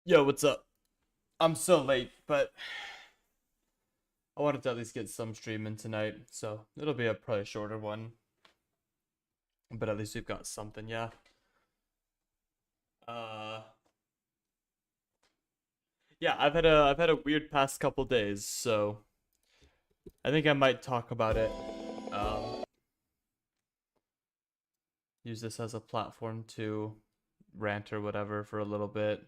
Yo, what's up? I'm so late, but I wanted to at least get some streaming tonight, so it'll be a probably shorter one. But at least we've got something, yeah. Uh, yeah, I've had a weird past couple days, so I think I might talk about it. Um, use this as a platform to rant or whatever for a little bit.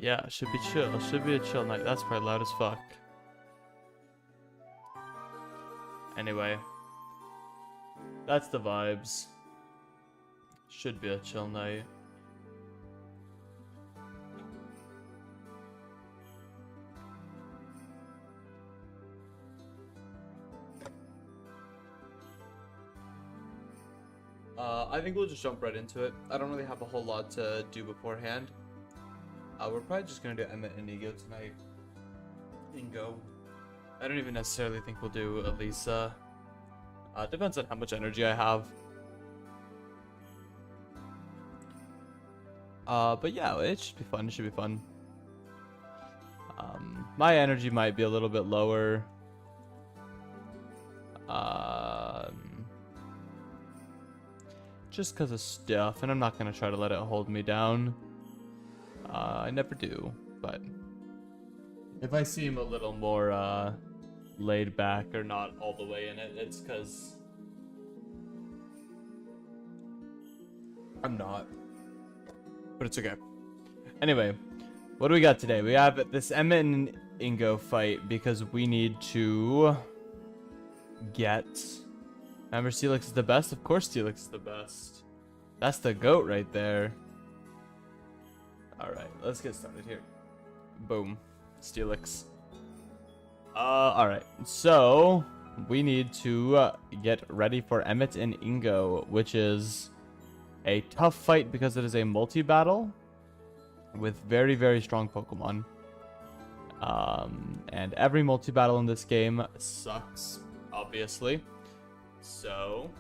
Yeah, should be chill. Should be a chill night. That's probably loud as fuck. Anyway, that's the vibes. Should be a chill night. I think we'll just jump right into it. I don't really have a whole lot to do beforehand. We're probably just gonna do Emmett and Ego tonight. Ingo. I don't even necessarily think we'll do Elisa. Depends on how much energy I have. But yeah, it should be fun. It should be fun. My energy might be a little bit lower. Just because of stuff, and I'm not gonna try to let it hold me down. I never do, but if I seem a little more laid back or not all the way in it, it's because I'm not. But it's okay. Anyway, what do we got today? We have this Emmett and Ingo fight because we need to get... Remember, Steelix is the best? Of course Steelix is the best. That's the GOAT right there. Alright, let's get started here. Boom. Steelix. Alright. So, we need to get ready for Emmett and Ingo, which is a tough fight because it is a multi-battle with very, very strong Pokemon. And every multi-battle in this game sucks, obviously. So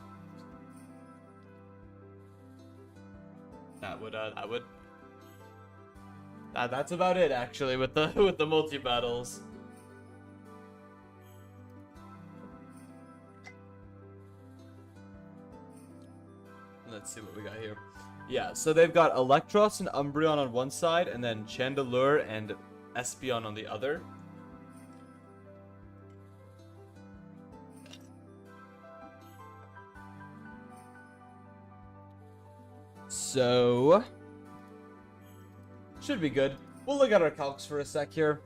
that's about it actually with the with the multi battles. Let's see what we got here. Yeah, so they've got Electros and Umbreon on one side, and then Chandelure and Espeon on the other. So, should be good. We'll look at our calcs for a sec here.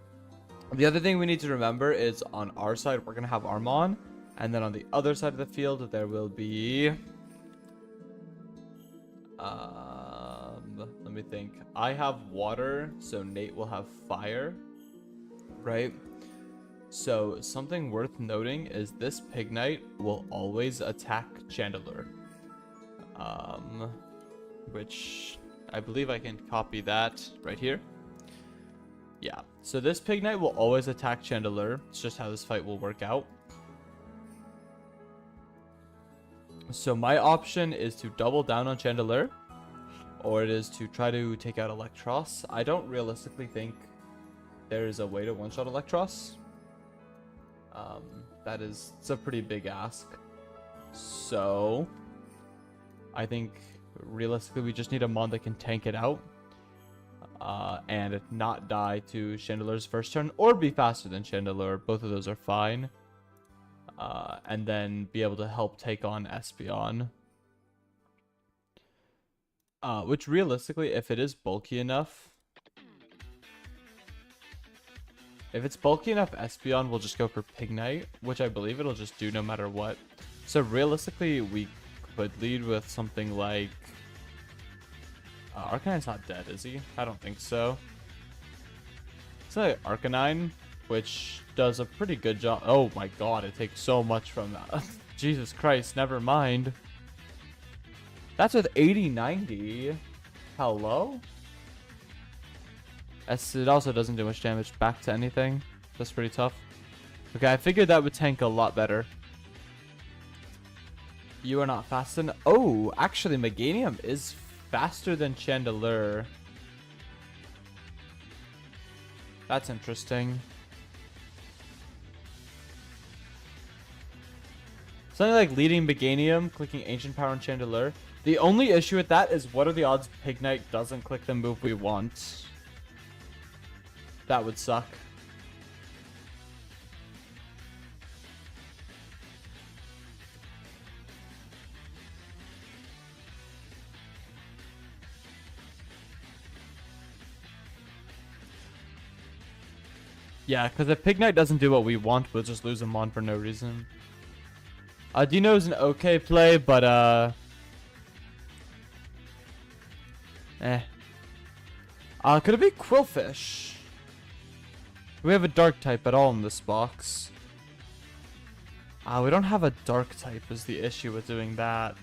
The other thing we need to remember is on our side, we're going to have Armon. And then on the other side of the field, there will be... let me think. I have water, so Nate will have fire. Right? So, something worth noting is this Pignite will always attack Chandelure. Which I believe I can copy that right here. Yeah, so this Pignite will always attack Chandelure. It's just how this fight will work out. So my option is to double down on Chandelure, or it is to try to take out Electros. I don't realistically think there is a way to one-shot Electros. It's a pretty big ask. So I think realistically we just need a mon that can tank it out and not die to Chandelure's first turn or be faster than Chandelure. Both of those are fine. And then be able to help take on Espeon. Which realistically, if it is bulky enough, if it's bulky enough, Espeon will just go for Pignite, which I believe it'll just do no matter what. So realistically, we could lead with something like... Arcanine's not dead, is he? I don't think so. It's like Arcanine, which does a pretty good job. Oh my god, it takes so much from that. Jesus Christ, never mind. That's with 80-90. Hello? It also doesn't do much damage back to anything. That's pretty tough. Okay, I figured that would tank a lot better. You are not fast enough. Oh, actually, Meganium is faster than Chandelure. That's interesting. Something like leading Meganium, clicking Ancient Power and Chandelure. The only issue with that is what are the odds Pignite doesn't click the move we want? That would suck. Yeah, because if Pignite doesn't do what we want, we'll just lose a Mon for no reason. Dino is an okay play, but could it be Quillfish? Do we have a dark type at all in this box? We don't have a dark type is the issue with doing that.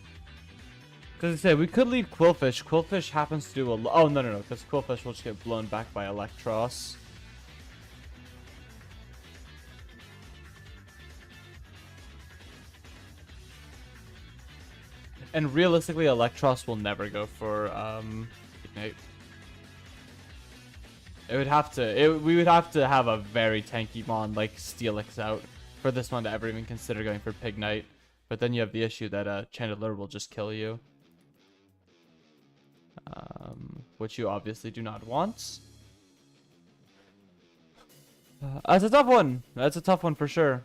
Because I say we could lead Quillfish. Quillfish happens to do a oh no, because Quillfish will just get blown back by Electros. And realistically, Electros will never go for Ignite. It would have to. We would have to have a very tanky Mon like Steelix out for this one to ever even consider going for Pignite. But then you have the issue that Chandelure will just kill you, which you obviously do not want. That's a tough one. That's a tough one for sure.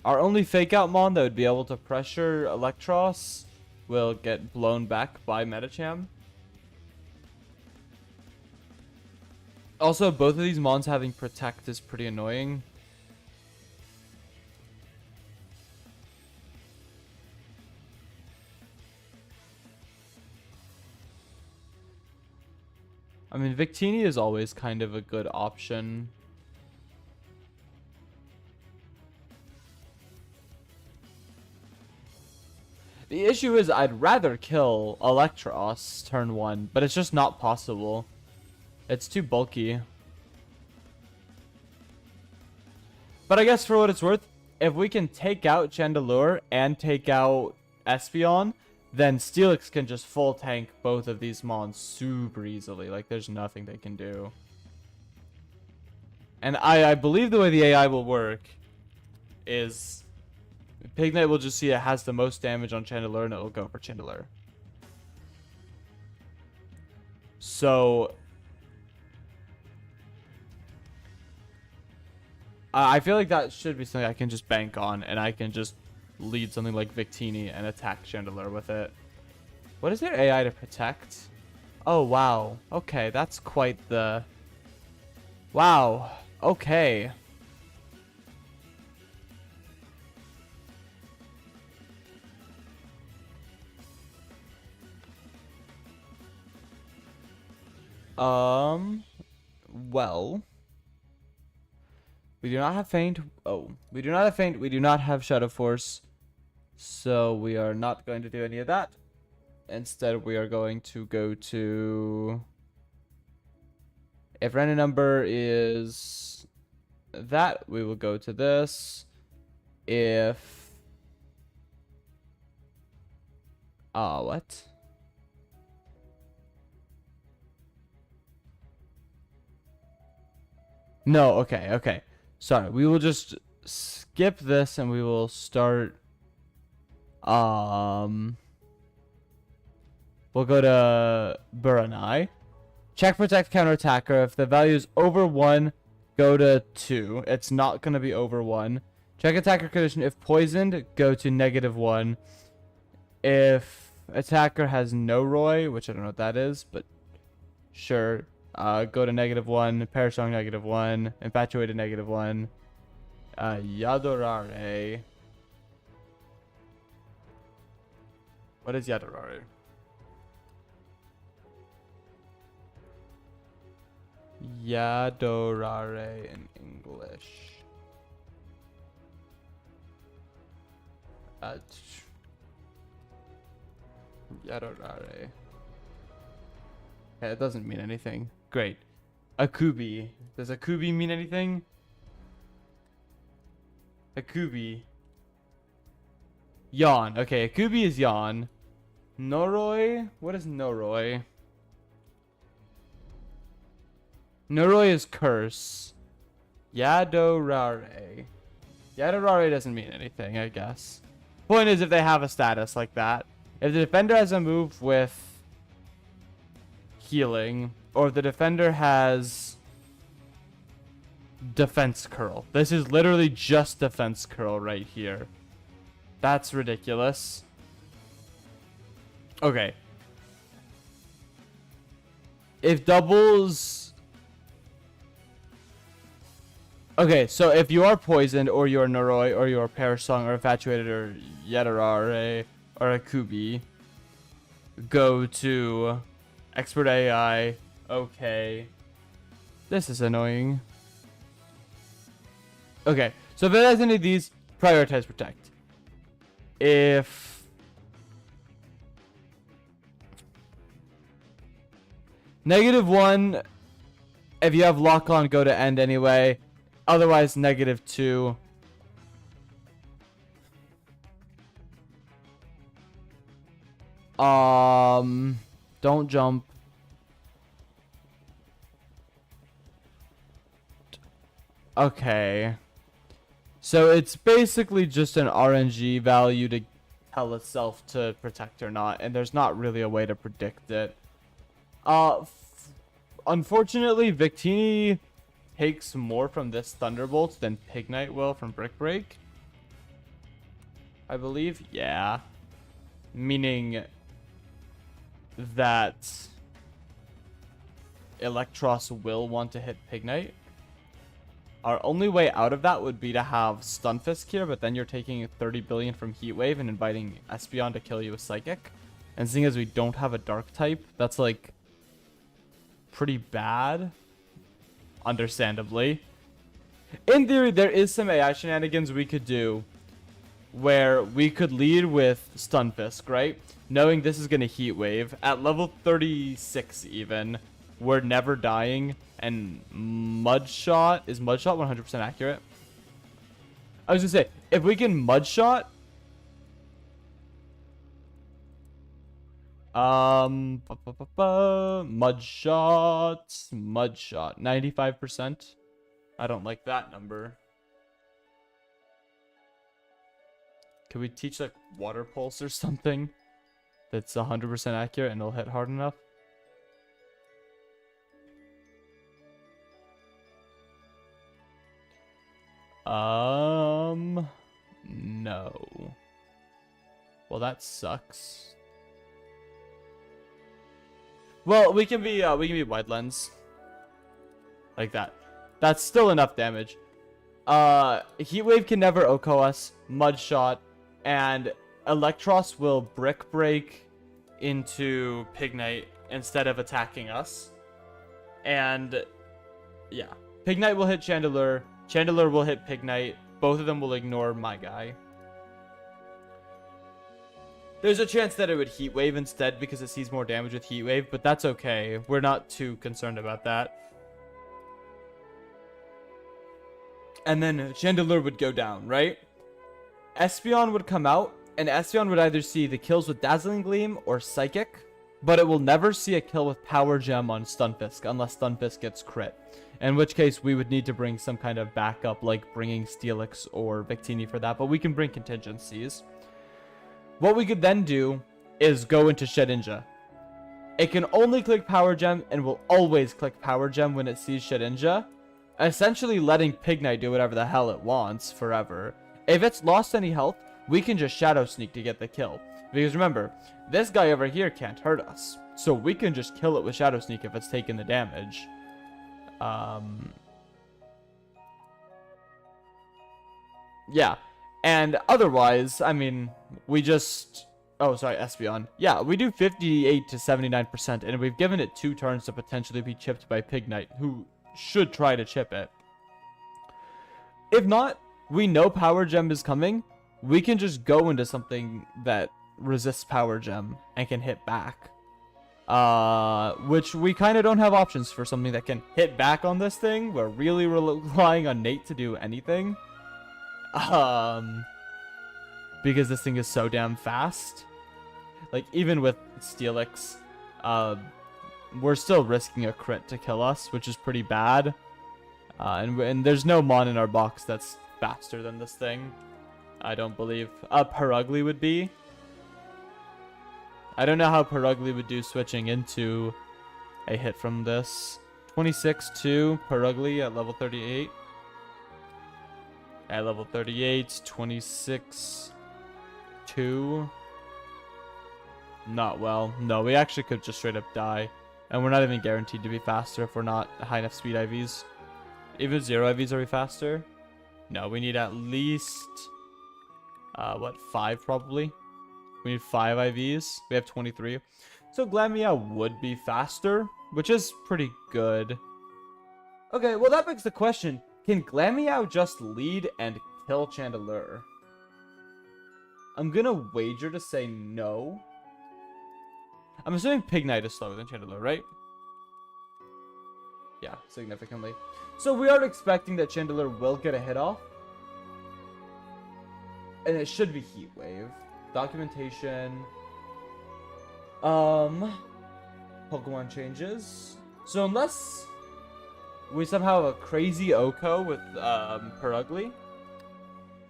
Our only fake out Mon that would be able to pressure Electros will get blown back by Medicham. Also, both of these Mons having Protect is pretty annoying. I mean, Victini is always kind of a good option. The issue is I'd rather kill Electros turn 1, but it's just not possible. It's too bulky. But I guess for what it's worth, if we can take out Chandelure and take out Espeon, then Steelix can just full tank both of these Mons super easily. Like, there's nothing they can do. And I believe the way the AI will work is Pignite will just see it has the most damage on Chandelure and it'll go for Chandelure. So I feel like that should be something I can just bank on, and I can just lead something like Victini and attack Chandelure with it. What is their AI to protect? Oh, wow. Okay, that's quite the... Wow. Okay. Well, we do not have Feint. Oh, we do not have Feint. We do not have Shadow Force. So we are not going to do any of that. Instead, we are going to go to... If random number is that, we will go to this. If... what? No, okay. Sorry, we will just skip this and we will start... We'll go to Buranai. Check Protect Counterattacker. If the value is over 1, go to 2. It's not going to be over 1. Check Attacker Condition. If poisoned, go to -1. If attacker has no Roy, which I don't know what that is, but sure. Go to -1, Parasong -1, Infatuated -1, Yadorare. What is Yadorare? Yadorare in English. Yadorare. Okay, it doesn't mean anything. Great. Akubi. Does Akubi mean anything? Akubi. Yawn. Okay, Akubi is Yawn. Noroi? What is Noroi? Noroi is Curse. Yadorare. Yadorare doesn't mean anything, I guess. Point is, if they have a status like that. If the defender has a move with healing, or if the defender has defense curl. This is literally just defense curl right here. That's ridiculous. Okay. If doubles... Okay, so if you are poisoned, or you're Noroi, or you're Perish Song, or Infatuated, or Yadarare, or Akubi, go to Expert AI. Okay. This is annoying. Okay, so if it has any of these, prioritize Protect. If... -1, if you have lock on, go to end anyway. Otherwise, -2. Don't jump. Okay. So it's basically just an RNG value to tell itself to protect or not, and there's not really a way to predict it. Unfortunately, Victini takes more from this Thunderbolt than Pignite will from Brick Break. I believe, yeah. Meaning that Electros will want to hit Pignite. Our only way out of that would be to have Stunfisk here, but then you're taking 30 billion from Heatwave and inviting Espeon to kill you with Psychic. And seeing as we don't have a Dark type, that's like pretty bad. Understandably. In theory, there is some AI shenanigans we could do where we could lead with Stunfisk, right? Knowing this is going to Heatwave. At level 36 even, we're never dying. And Mudshot, is Mudshot 100% accurate? I was going to say, if we can Mudshot... Mudshot, 95%. I don't like that number. Could we teach like Water Pulse or something that's 100% accurate and it'll hit hard enough? No. Well, that sucks. Well, we can be Wide Lens. Like that. That's still enough damage. Heatwave can never OHKO us. Mudshot. And Electros will Brick Break into Pignite instead of attacking us. And yeah. Pignite will hit Chandelure. Chandelure will hit Pignite. Both of them will ignore my guy. There's a chance that it would Heatwave instead because it sees more damage with Heatwave, but that's okay. We're not too concerned about that. And then Chandelure would go down, right? Espeon would come out, and Espeon would either see the kills with Dazzling Gleam or Psychic, but it will never see a kill with Power Gem on Stunfisk unless Stunfisk gets crit. In which case, we would need to bring some kind of backup, like bringing Steelix or Victini for that, but we can bring contingencies. What we could then do is go into Shedinja. It can only click Power Gem and will always click Power Gem when it sees Shedinja, essentially letting Pignite do whatever the hell it wants forever. If it's lost any health, we can just Shadow Sneak to get the kill. Because remember, this guy over here can't hurt us. So we can just kill it with Shadow Sneak if it's taking the damage. Yeah. And otherwise, I mean, we just... Oh, sorry, Espeon. Yeah, we do 58 to 79%, and we've given it 2 turns to potentially be chipped by Pignite, who should try to chip it. If not, we know Power Gem is coming. We can just go into something that resists Power Gem and can hit back. Which we kind of don't have options for something that can hit back on this thing. We're really relying on Nate to do anything. because this thing is so damn fast. Like, even with Steelix, we're still risking a crit to kill us, which is pretty bad. And there's no mon in our box that's faster than this thing. I don't believe. Perugly would be. I don't know how Perugly would do switching into a hit from this. 26-2 Perugly at level 38. At level 38, 26-2. Not well. No, we actually could just straight up die. And we're not even guaranteed to be faster if we're not high enough speed IVs. Even 0 IVs, are we faster? No, we need at least... what, 5 probably? We need 5 IVs. We have 23. So Glameow would be faster, which is pretty good. Okay, well that begs the question. Can Glameow just lead and kill Chandelure? I'm gonna wager to say no. I'm assuming Pignite is slower than Chandelure, right? Yeah, significantly. So we are expecting that Chandelure will get a hit off. And it should be Heat Wave. Documentation. Pokemon changes. So unless we somehow have a crazy Oko with Perugly,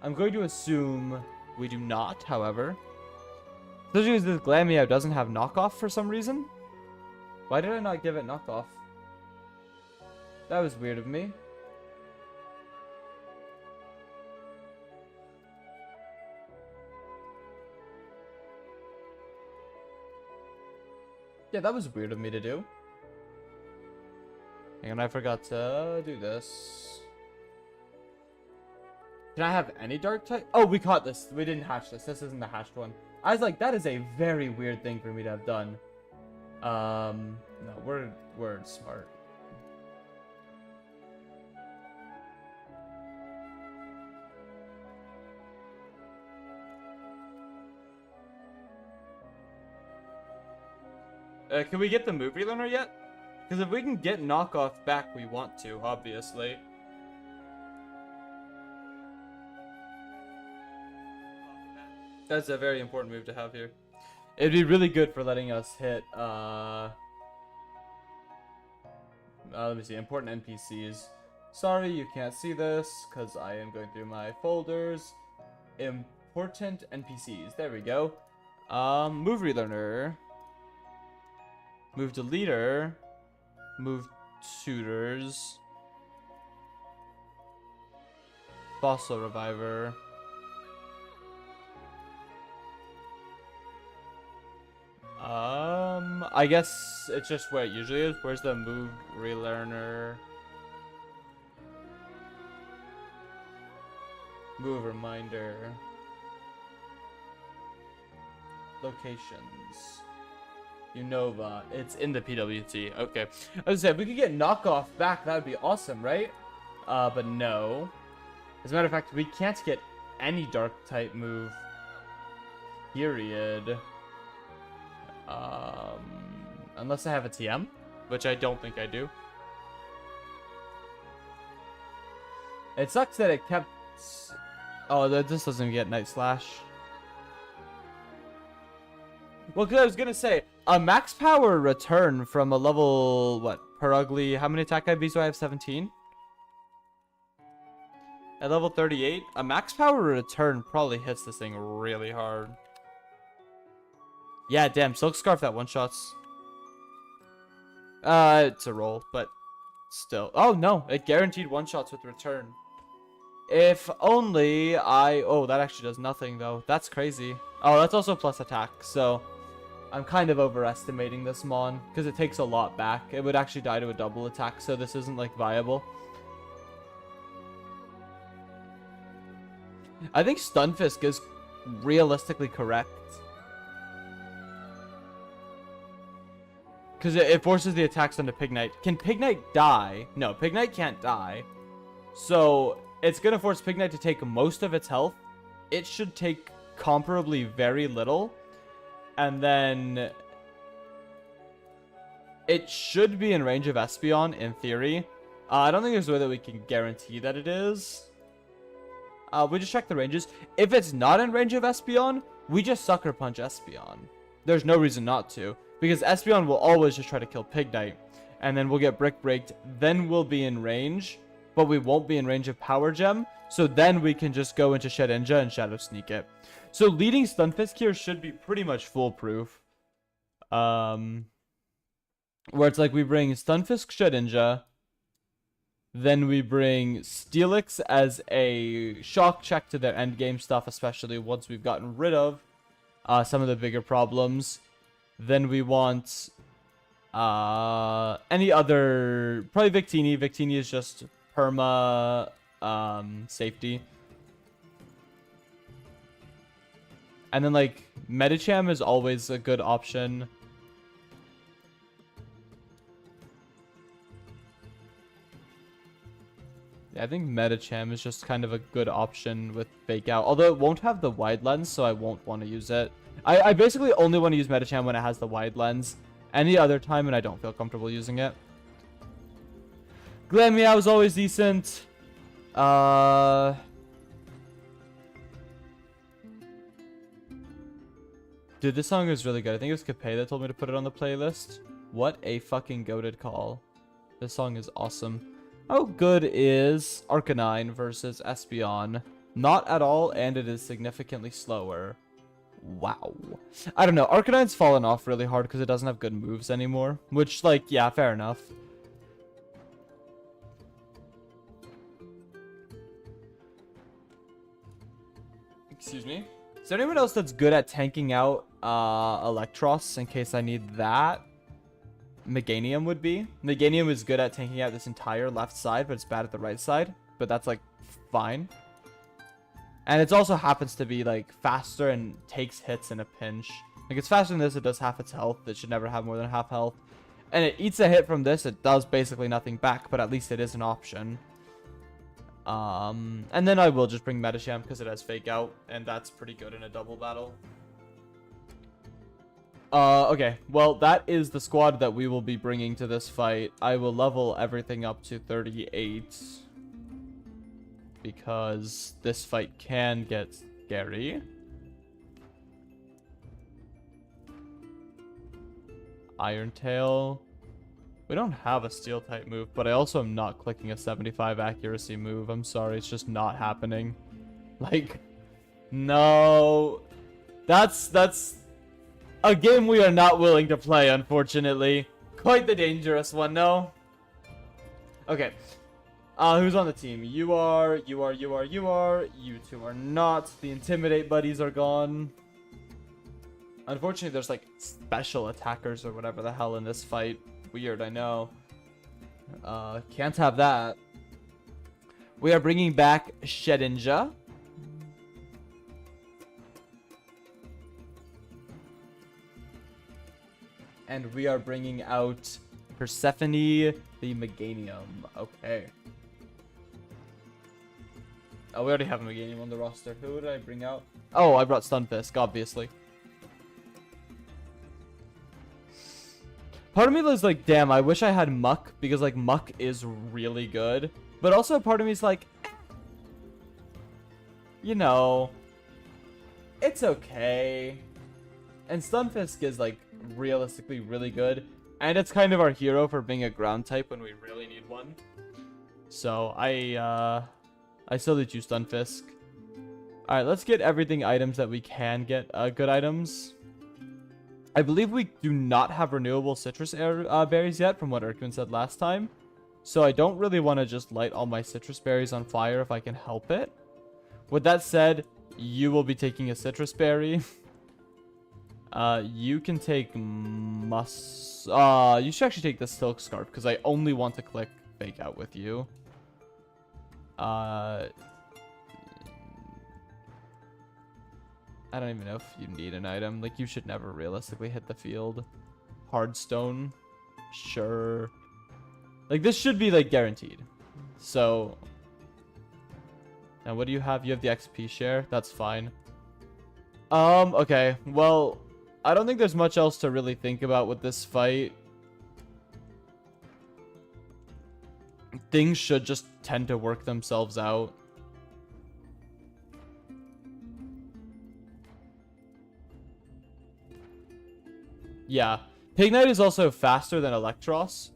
I'm going to assume we do not, however. Especially because this Glameow doesn't have knockoff for some reason. Why did I not give it knockoff? That was weird of me. Yeah, that was weird of me to do. And I forgot to do this. Can I have any dark type? Oh, we caught this. We didn't hatch this. This isn't the hatched one. I was like, that is a very weird thing for me to have done. No, we're smart. Can we get the move relearner yet? Because if we can get knockoff back, we want to, obviously. That's a very important move to have here. It'd be really good for letting us hit, let me see, important NPCs. Sorry, you can't see this, because I am going through my folders. Important NPCs, there we go. Move relearner. Move to leader. Move tutors. Fossil reviver. I guess it's just where it usually is. Where's the move relearner? Move reminder. Locations. Unova. It's in the PWT. Okay. I was saying, if we could get knockoff back, that would be awesome, right? But no. As a matter of fact, we can't get any dark type move. Period. Unless I have a TM, which I don't think I do. It sucks that it kept... Oh, this doesn't get Night Slash. Well, because I was going to say, a max power return from a level, what, Perugly, how many attack IVs do I have? 17? At level 38, a max power return probably hits this thing really hard. Yeah, damn, Silk Scarf that one-shots. It's a roll, but still. Oh, no, it guaranteed one-shots with return. If only I... Oh, that actually does nothing, though. That's crazy. Oh, that's also plus attack, so... I'm kind of overestimating this Mon, because it takes a lot back. It would actually die to a double attack, so this isn't, like, viable. I think Stunfisk is realistically correct. Because it forces the attacks onto Pignite. Can Pignite die? No, Pignite can't die. So, it's going to force Pignite to take most of its health. It should take comparably very little. And then... it should be in range of Espeon, in theory. I don't think there's a way that we can guarantee that it is. We just check the ranges. If it's not in range of Espeon, we just Sucker Punch Espeon. There's no reason not to, because Espeon will always just try to kill Pignite, and then we'll get Brick Breaked, then we'll be in range, but we won't be in range of Power Gem, so then we can just go into Shedinja and Shadow Sneak it. So leading Stunfisk here should be pretty much foolproof. Where it's like we bring Stunfisk Shedinja, then we bring Steelix as a shock check to their endgame stuff, especially once we've gotten rid of some of the bigger problems. Then we want any other, probably Victini. Victini is just perma safety. And then like Medicham is always a good option. Yeah, I think Medicham is just kind of a good option with Fake Out. Although it won't have the wide lens, so I won't want to use it. I basically only want to use Medicham when it has the wide lens. Any other time, and I don't feel comfortable using it. Glameow is always decent. Dude, this song is really good. I think it was Capay that told me to put it on the playlist. What a fucking goated call. This song is awesome. How good is Arcanine versus Espeon? Not at all, and it is significantly slower. Wow. I don't know. Arcanine's fallen off really hard because it doesn't have good moves anymore. Which, like, yeah, fair enough. Excuse me? Is there anyone else that's good at tanking out Electros in case I need that? Meganium would be. Meganium is good at tanking out this entire left side, but it's bad at the right side. But that's, like, fine. And it also happens to be, like, faster and takes hits in a pinch. Like, it's faster than this. It does half its health. It should never have more than half health. And it eats a hit from this. It does basically nothing back, but at least it is an option. And then I will just bring Medicham because it has Fake Out, and that's pretty good in a double battle. Okay, well, that is the squad that we will be bringing to this fight. I will level everything up to 38 because this fight can get scary. Iron Tail. We don't have a Steel type move, but I also am not clicking a 75 accuracy move. I'm sorry, it's just not happening. Like, no. That's a game we are not willing to play, unfortunately. Quite the dangerous one, no? Okay. Who's on the team? You are. You two are not. The Intimidate buddies are gone. Unfortunately, there's like special attackers or whatever the hell in this fight. Weird, I know. Can't have that. We are bringing back Shedinja. And we are bringing out Persephone, the Meganium. Okay. Oh, we already have a Meganium on the roster. Who did I bring out? Oh, I brought Stunfisk, obviously. Part of me is like, damn, I wish I had Muck, because, like, Muck is really good. But also part of me is like, you know, it's okay. And Stunfisk is, like, realistically really good. And it's kind of our hero for being a ground type when we really need one. So, I still do choose Stunfisk. Alright, let's get everything items that we can get good items. I believe we do not have renewable citrus berries yet, from what Erkman said last time. So I don't really want to just light all my citrus berries on fire if I can help it. With that said, you will be taking a citrus berry. You can take you should actually take the silk scarf, because I only want to click Fake Out with you. I don't even know if you need an item. Like, you should never realistically hit the field. Hardstone. Sure. Like, this should be, like, guaranteed. So. Now, what do you have? You have the XP share. That's fine. Okay. Well, I don't think there's much else to really think about with this fight. Things should just tend to work themselves out. Yeah. Pignite is also faster than Electros,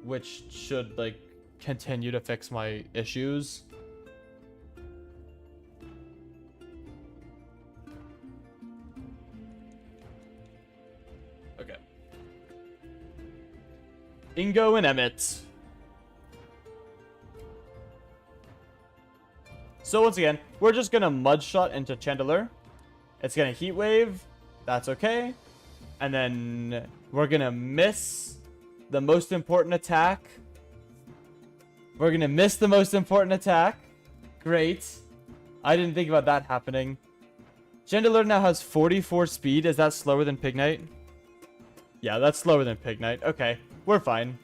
which should, like, continue to fix my issues. Okay. Ingo and Emmett. So once again, we're just gonna Mudshot into Chandelure. It's gonna Heat Wave. That's okay. And then we're gonna miss the most important attack. We're gonna miss the most important attack. Great. I didn't think about that happening. Chandelure now has 44 speed. Is that slower than Pignite? Yeah, that's slower than Pignite. Okay, we're fine.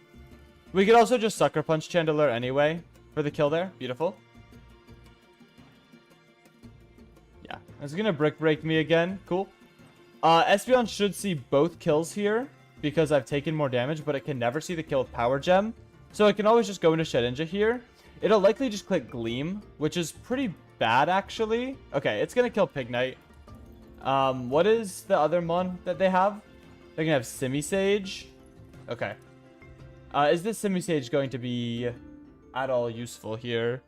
We could also just Sucker Punch Chandelure anyway for the kill there. Beautiful. Yeah, it's gonna Brick Break me again. Cool. Espeon should see both kills here because I've taken more damage, but it can never see the kill with Power Gem. So I can always just go into Shedinja here. It'll likely just click Gleam, which is pretty bad, actually. Okay, it's going to kill Pignite. What is the other mon that they have? They're going to have Simisage. Okay. Is this Simisage going to be at all useful here?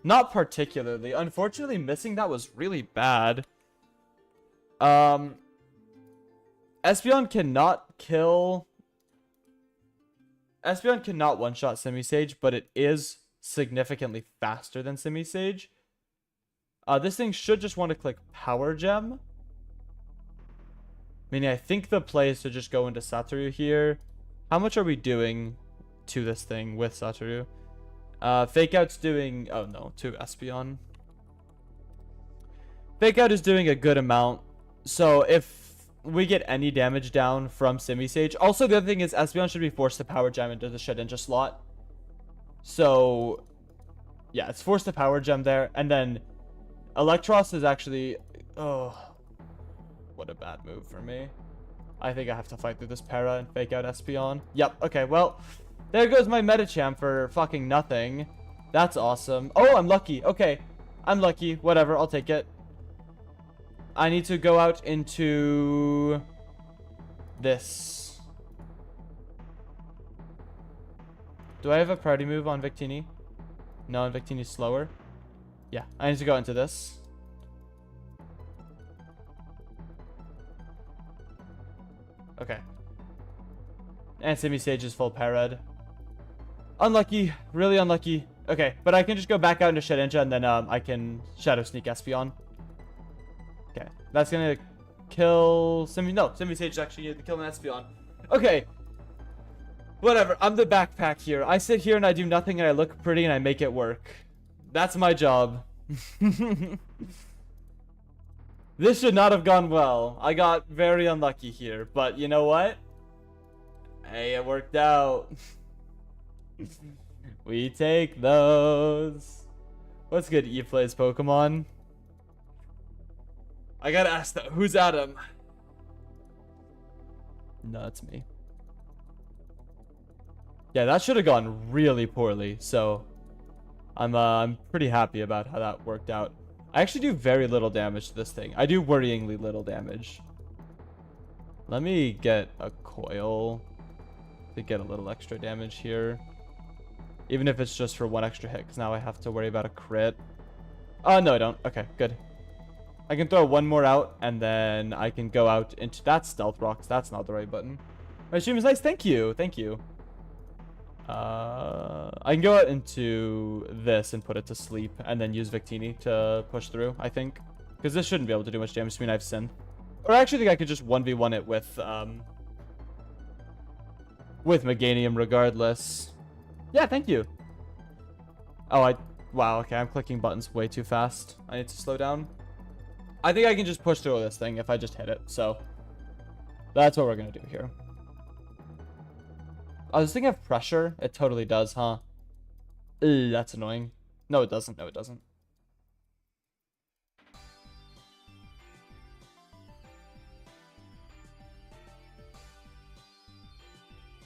Not particularly. Unfortunately, missing that was really bad. Espeon cannot kill... Espeon cannot one-shot Simisage, but it is significantly faster than Simisage. This thing should just want to click Power Gem. Meaning I think the play is to just go into Satoru here. How much are we doing to this thing with Satoru? Fake Out's doing... Oh no, to Espeon. Fake Out is doing a good amount. So if we get any damage down from Simisage. Also, the other thing is Espeon should be forced to Power Gem into the Shedinja slot. So, yeah, it's forced to Power Gem there. And then Electros is actually... Oh, what a bad move for me. I think I have to fight through this Para and Fake Out Espeon. Yep, okay, well, there goes my Medicham for fucking nothing. That's awesome. Oh, I'm lucky. Okay, I'm lucky. Whatever, I'll take it. I need to go out into this. Do I have a priority move on Victini? No, Victini's slower. Yeah, I need to go into this. Okay. And Simisage is full Parad. Unlucky. Really unlucky. Okay, but I can just go back out into Shedinja and then I can Shadow Sneak Espeon. Okay, that's gonna kill Simisage is actually the kill an Espeon. Okay. Whatever, I'm the backpack here. I sit here and I do nothing and I look pretty and I make it work. That's my job. This should not have gone well. I got very unlucky here, but you know what? Hey, it worked out. We take those. What's good, Eve plays Pokemon? I gotta ask that. Who's Adam? No, it's me. Yeah, that should have gone really poorly. So, I'm pretty happy about how that worked out. I actually do very little damage to this thing. I do worryingly little damage. Let me get a coil to get a little extra damage here. Even if it's just for one extra hit, because now I have to worry about a crit. Oh, no, I don't. Okay, good. I can throw one more out, and then I can go out into... That's Stealth Rocks. That's not the right button. My stream is nice. Thank you. Thank you. I can go out into this and put it to sleep, and then use Victini to push through, I think. Because this shouldn't be able to do much damage to me, and I have Synth. Or I actually think I could just 1v1 it with Meganium regardless. Yeah, thank you. Oh, wow, okay, I'm clicking buttons way too fast. I need to slow down. I think I can just push through this thing if I just hit it, so that's what we're gonna do here. Oh, does this thing have pressure? It totally does, huh? Ugh, that's annoying. No, it doesn't. No, it doesn't.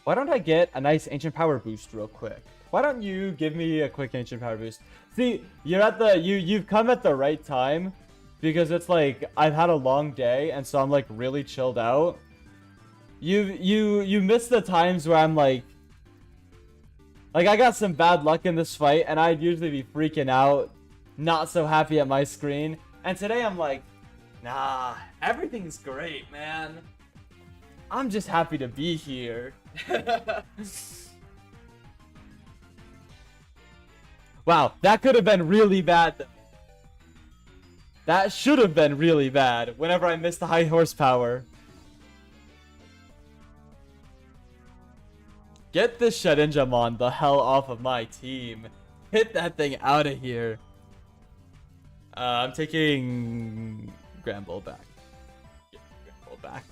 Why don't I get a nice Ancient Power boost real quick? Why don't you give me a quick Ancient Power boost? See, you're at the you've come at the right time, because it's like I've had a long day and so I'm like really chilled out. You miss the times where I'm like I got some bad luck in this fight, and I'd usually be freaking out, not so happy at my screen. And today I'm like, nah, everything's great, man. I'm just happy to be here. Wow, that could have been really bad. That should have been really bad whenever I missed the high horsepower. Get this Shedinjamon the hell off of my team. Hit that thing out of here. I'm taking Granbull back. Get Granbull back.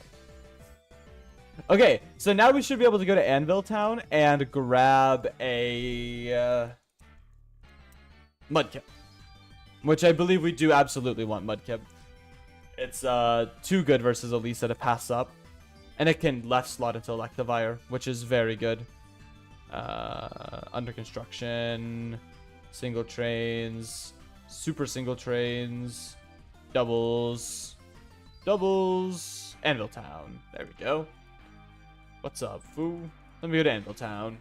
Okay, so now we should be able to go to Anvil Town and grab a Mudkip. Which I believe we do absolutely want Mudkip. It's too good versus Elisa to pass up. And it can left slot into Electivire, which is very good. Under construction. Single trains. Super single trains. Doubles. Doubles. Anvil Town. There we go. What's up, foo? Let me go to Anvil Town.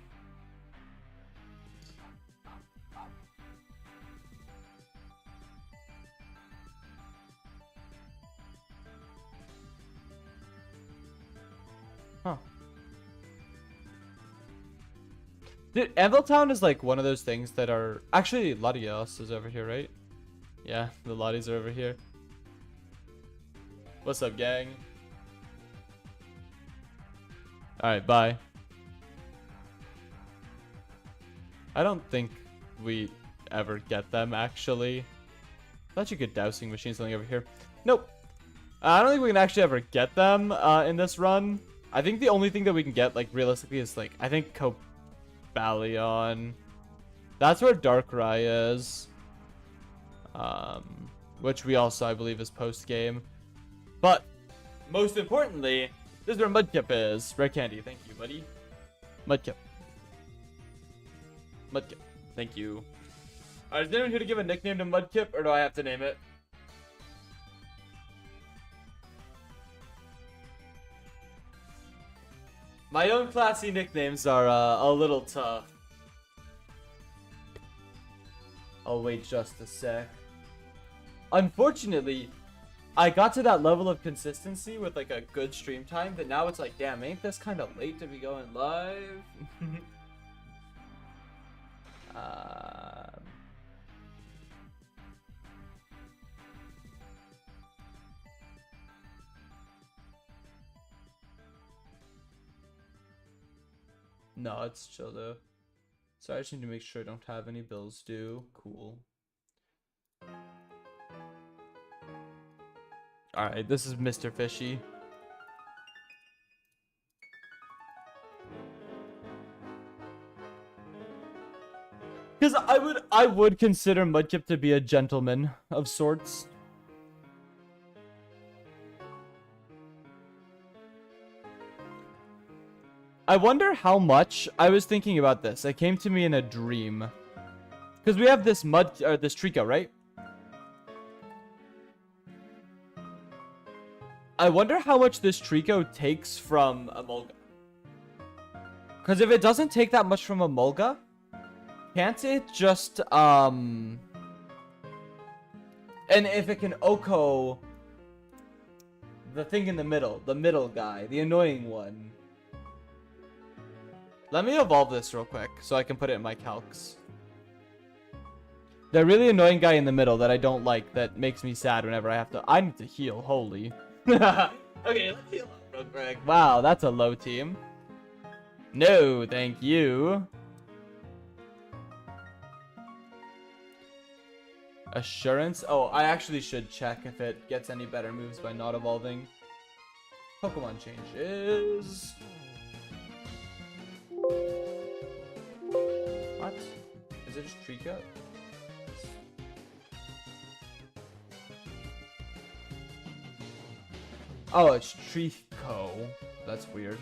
Huh. Dude, Anvil Town is like one of those things that are... Actually, Latios is over here, right? Yeah, the Lotties are over here. What's up, gang? Alright, bye. I don't think we ever get them, actually. Thought you could dowsing machine something over here. Nope. I don't think we can actually ever get them in this run. I think the only thing that we can get, like, realistically is, like, I think Copalion. That's where Darkrai is. Which we also, I believe, is post-game. But, most importantly, this is where Mudkip is. Rare candy, thank you, buddy. Mudkip. Mudkip, thank you. Alright, is anyone here to give a nickname to Mudkip, or do I have to name it? My own classy nicknames are a little tough. I'll wait just a sec. Unfortunately, I got to that level of consistency with like a good stream time that now it's like, damn, ain't this kind of late to be going live? No, it's chill though. So I just need to make sure I don't have any bills due. Cool. Alright, this is Mr. Fishy. Because I would consider Mudkip to be a gentleman of sorts. I wonder how much... I was thinking about this. It came to me in a dream. Because we have this this Trico, right? I wonder how much this Trico takes from Emolga. Because if it doesn't take that much from Emolga, can't it just, And if it can Oko the thing in the middle guy, the annoying one. Let me evolve this real quick so I can put it in my calcs. The really annoying guy in the middle that I don't like, that makes me sad whenever I have to... I need to heal, holy. Okay, let's heal up real quick. Wow, that's a low team. No, thank you. Assurance? Oh, I actually should check if it gets any better moves by not evolving. Pokemon changes. What? Is it just Trico? Oh, it's Trico. That's weird.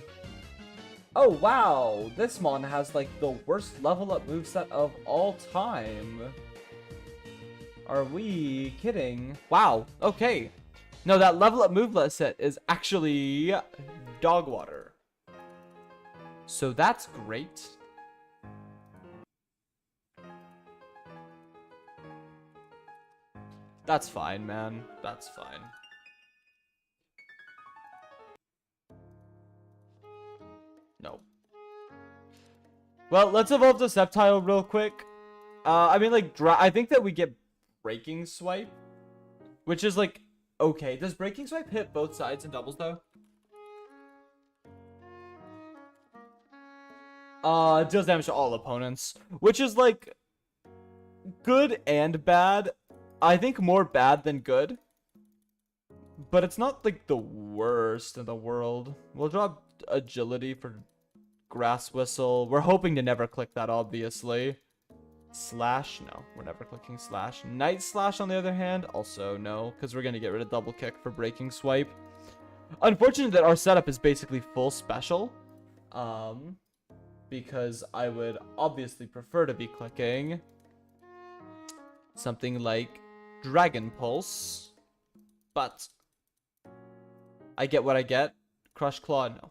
Oh, wow! This mon has, like, the worst level up moveset of all time. Are we kidding? Wow, okay. No, that level up moveset is actually Dog Water. So that's great. That's fine, man. That's fine. No. Well, let's evolve the Sceptile real quick. I mean, like, I think that we get Breaking Swipe, which is, like, okay. Does Breaking Swipe hit both sides in doubles, though? It deals damage to all opponents, which is, like, good and bad. I think more bad than good. But it's not, like, the worst in the world. We'll drop Agility for Grass Whistle. We're hoping to never click that, obviously. Slash? No, we're never clicking Slash. Night Slash, on the other hand, also no, because we're going to get rid of Double Kick for Breaking Swipe. Unfortunate that our setup is basically full special. Because I would obviously prefer to be clicking something like Dragon Pulse. But I get what I get. Crush Claw, no.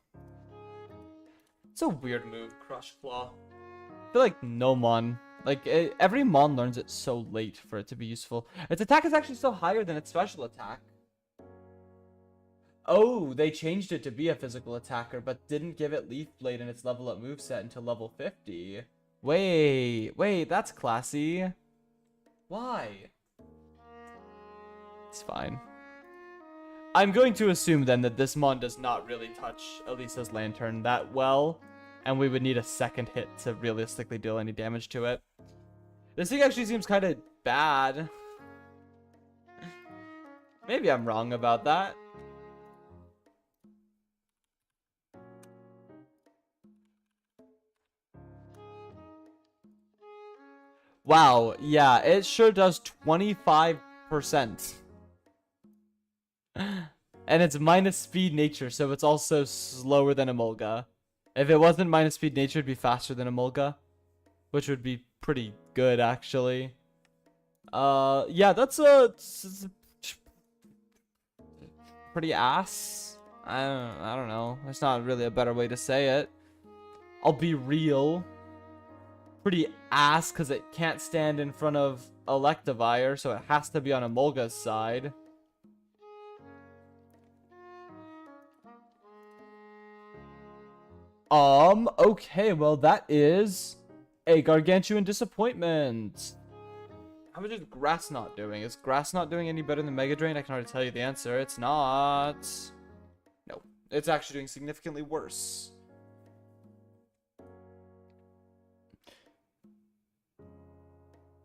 It's a weird move, Crush Claw. I feel like no Mon. Like, every Mon learns it so late for it to be useful. Its attack is actually still higher than its special attack. Oh, they changed it to be a physical attacker, but didn't give it Leaf Blade in its level up moveset until level 50. Wait, that's classy. Why? It's fine. I'm going to assume then that this Mon does not really touch Elisa's Lantern that well, and we would need a second hit to realistically deal any damage to it. This thing actually seems kind of bad. Maybe I'm wrong about that. Wow, yeah, it sure does 25%. And it's minus speed nature, so it's also slower than Emolga. If it wasn't minus speed nature, it'd be faster than Emolga, which would be pretty good, actually. Yeah, that's pretty ass. I don't know. There's not really a better way to say it. I'll be real. Pretty ass because it can't stand in front of Electivire, so it has to be on Emolga's side. Okay, well, that is a gargantuan disappointment. How much is Grass Knot doing? Is Grass Knot doing any better than Mega Drain? I can already tell you the answer. It's not. No, it's actually doing significantly worse.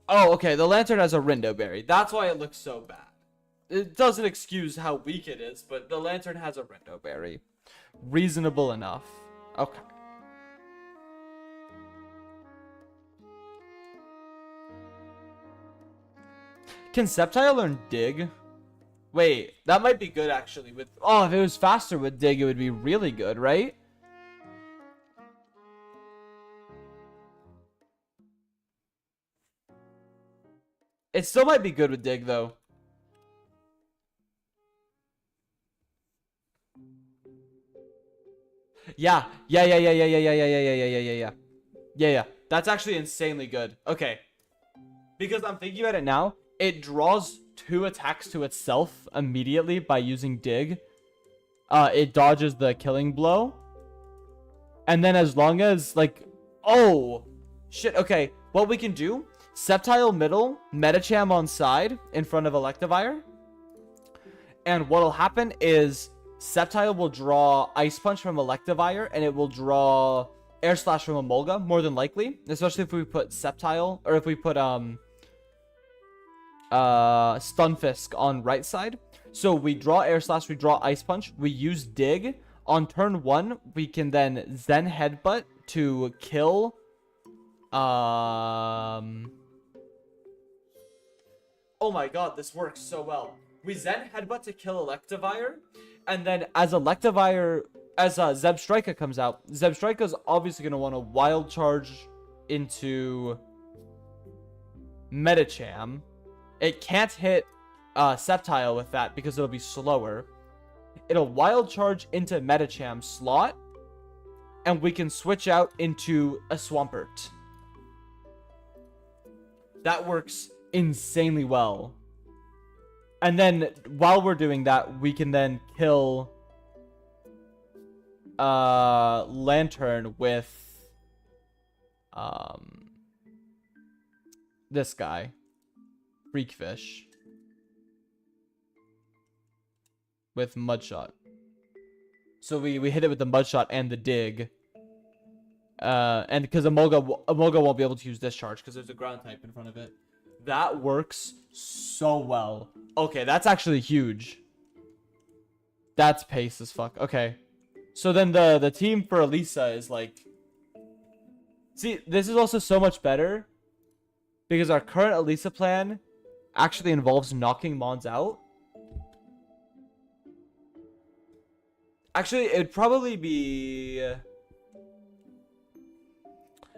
Oh, okay, the Lantern has a Rindo Berry. That's why it looks so bad. It doesn't excuse how weak it is, but the Lantern has a Rindo Berry. Reasonable enough. Okay. Can Sceptile learn Dig? Wait, that might be good actually. With if it was faster with Dig, it would be really good, right? It still might be good with Dig though. Yeah. That's actually insanely good. Okay. Because I'm thinking about it now, it draws 2 attacks to itself immediately by using Dig. It dodges the Killing Blow. And then as long as, like... Oh! Shit, okay. What we can do... Sceptile middle, Medicham on side, in front of Electivire. And what'll happen is... Sceptile will draw Ice Punch from Electivire, and it will draw Air Slash from Emolga, more than likely. Especially if we put Sceptile, or if we put, Stunfisk on right side. So we draw Air Slash, we draw Ice Punch, we use Dig. On turn 1, we can then Zen Headbutt to kill, oh my god, this works so well. We Zen Headbutt to kill Electivire. And then as Electivire, as Zebstrika comes out, Zebstrika's obviously going to want to Wild Charge into Medicham. It can't hit Sceptile with that because it'll be slower. It'll Wild Charge into Medicham slot. and we can switch out into a Swampert. That works insanely well. And then while we're doing that, we can then kill Lantern with this guy, Freakfish, with Mudshot. So we hit it with the Mudshot and the Dig. And because Emolga won't be able to use Discharge because there's a ground type in front of it. That works so well. Okay, that's actually huge. That's pace as fuck. Okay. So then the team for Elisa is like... See, this is also so much better because our current Elisa plan actually involves knocking Mons out. Actually, it would probably be...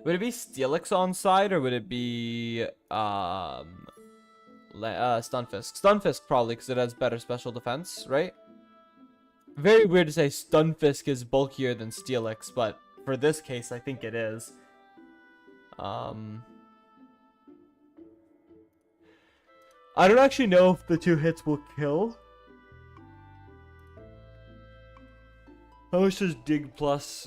Would it be Steelix on side, or would it be Stunfisk? Stunfisk probably, because it has better special defense, right? Very weird to say Stunfisk is bulkier than Steelix, but for this case, I think it is. I don't actually know if the 2 hits will kill. How much does Dig plus?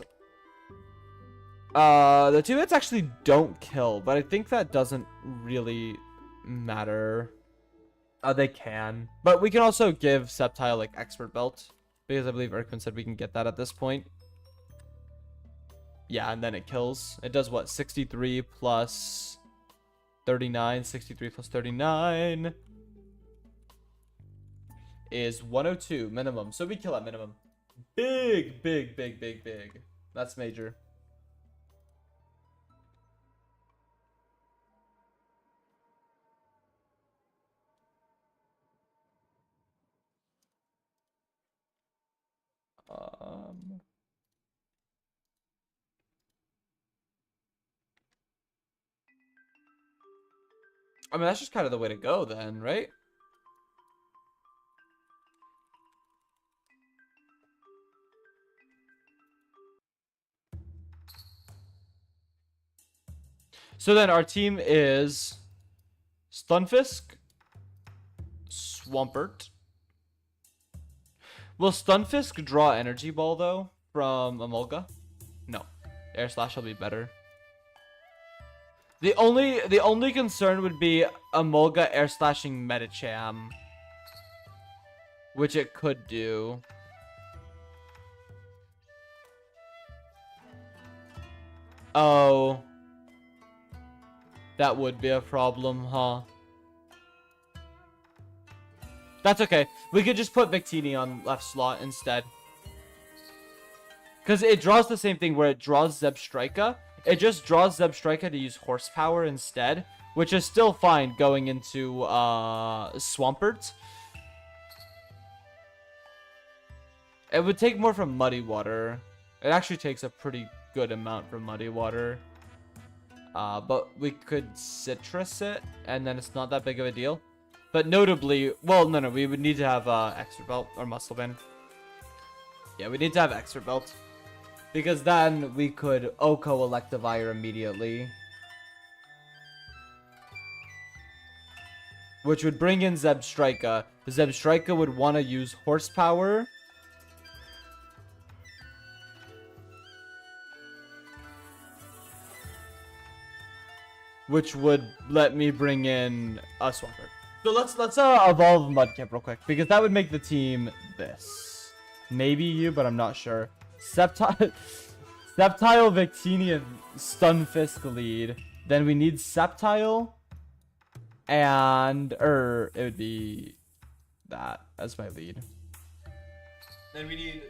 The 2 hits actually don't kill, but I think that doesn't really matter. They can. But we can also give Sceptile, like, Expert Belt, because I believe Erkman said we can get that at this point. Yeah, and then it kills. It does what? 63 plus 39. 63 plus 39 is 102 minimum. So we kill at minimum. Big, big, big, big, big. That's major. I mean, that's just kind of the way to go then, right? So then our team is Stunfisk, Swampert. Will Stunfisk draw Energy Ball, though, from Emolga? No. Air Slash will be better. The only concern would be Emolga Air Slashing Medicham, which it could do. Oh. That would be a problem, huh? That's okay. We could just put Victini on left slot instead. Because it draws the same thing where it draws Zebstrika. It just draws Zebstrika to use Horsepower instead, which is still fine going into Swampert. It would take more from Muddy Water. It actually takes a pretty good amount from Muddy Water. But we could Citrus it, and then it's not that big of a deal. But notably, well, no, we would need to have Extra Belt or Muscle Band. Yeah, we need to have Extra Belt. Because then we could Oko Electivire immediately. Which would bring in Zebstrika. Zebstrika would want to use Horsepower. Which would let me bring in a Swampert. So let's evolve Mudkip real quick, because that would make the team this. Maybe you, but I'm not sure. Sceptile, Victini, and Stunfisk lead. Then we need Sceptile, and it would be that as my lead. Then we need.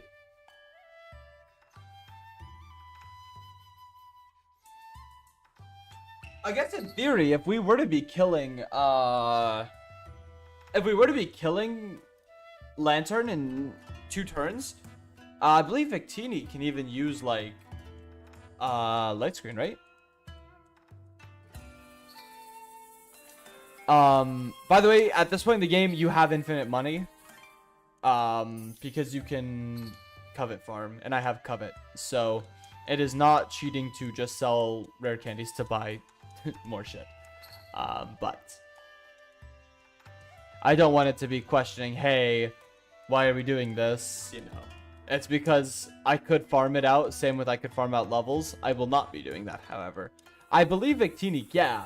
I guess in theory, if we were to be killing, Lantern in 2 turns, I believe Victini can even use, like, Light Screen, right? By the way, at this point in the game, you have infinite money. Because you can Covet farm, and I have Covet. So, It is not cheating to just sell rare candies to buy more shit. But I don't want it to be questioning, hey, why are we doing this? You know, it's because I could farm it out. Same with I could farm out levels. I will not be doing that, however. I believe Victini, yeah.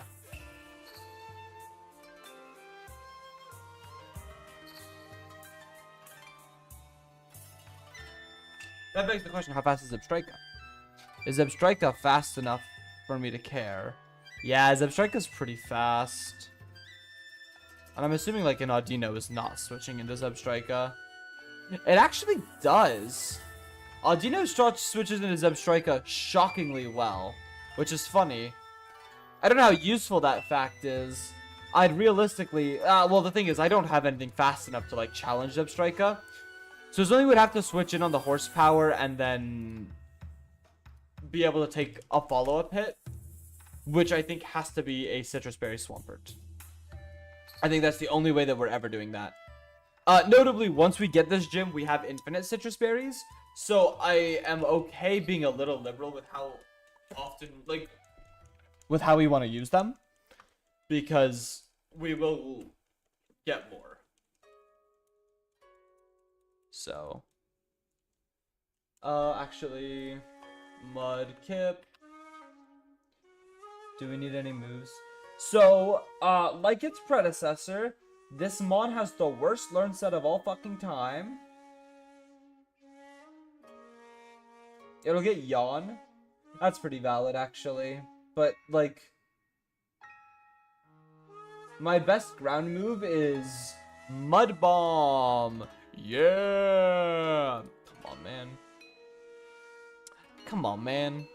That begs the question, how fast is Zebstrika? Is Zebstrika fast enough for me to care? Yeah, Zebstrika's pretty fast. And I'm assuming like an Audino is not switching into Zebstrika. It actually does. Audino switches into Zebstrika shockingly well, which is funny. I don't know how useful that fact is. I'd realistically, well, the thing is, I don't have anything fast enough to like challenge Zebstrika. So Zilly would have to switch in on the horsepower and then be able to take a follow-up hit, which I think has to be a Citrus Berry Swampert. I think that's the only way that we're ever doing that. Notably, once we get this gym, we have infinite Citrus Berries, so I am okay being a little liberal with how often, like, with how we want to use them, because we will get more. So, actually, Mudkip. Do we need any moves? So, like its predecessor, this Mon has the worst learn set of all fucking time. It'll get Yawn. That's pretty valid, actually. But, like, my best ground move is Mud Bomb. Yeah! Come on, man. Come on, man.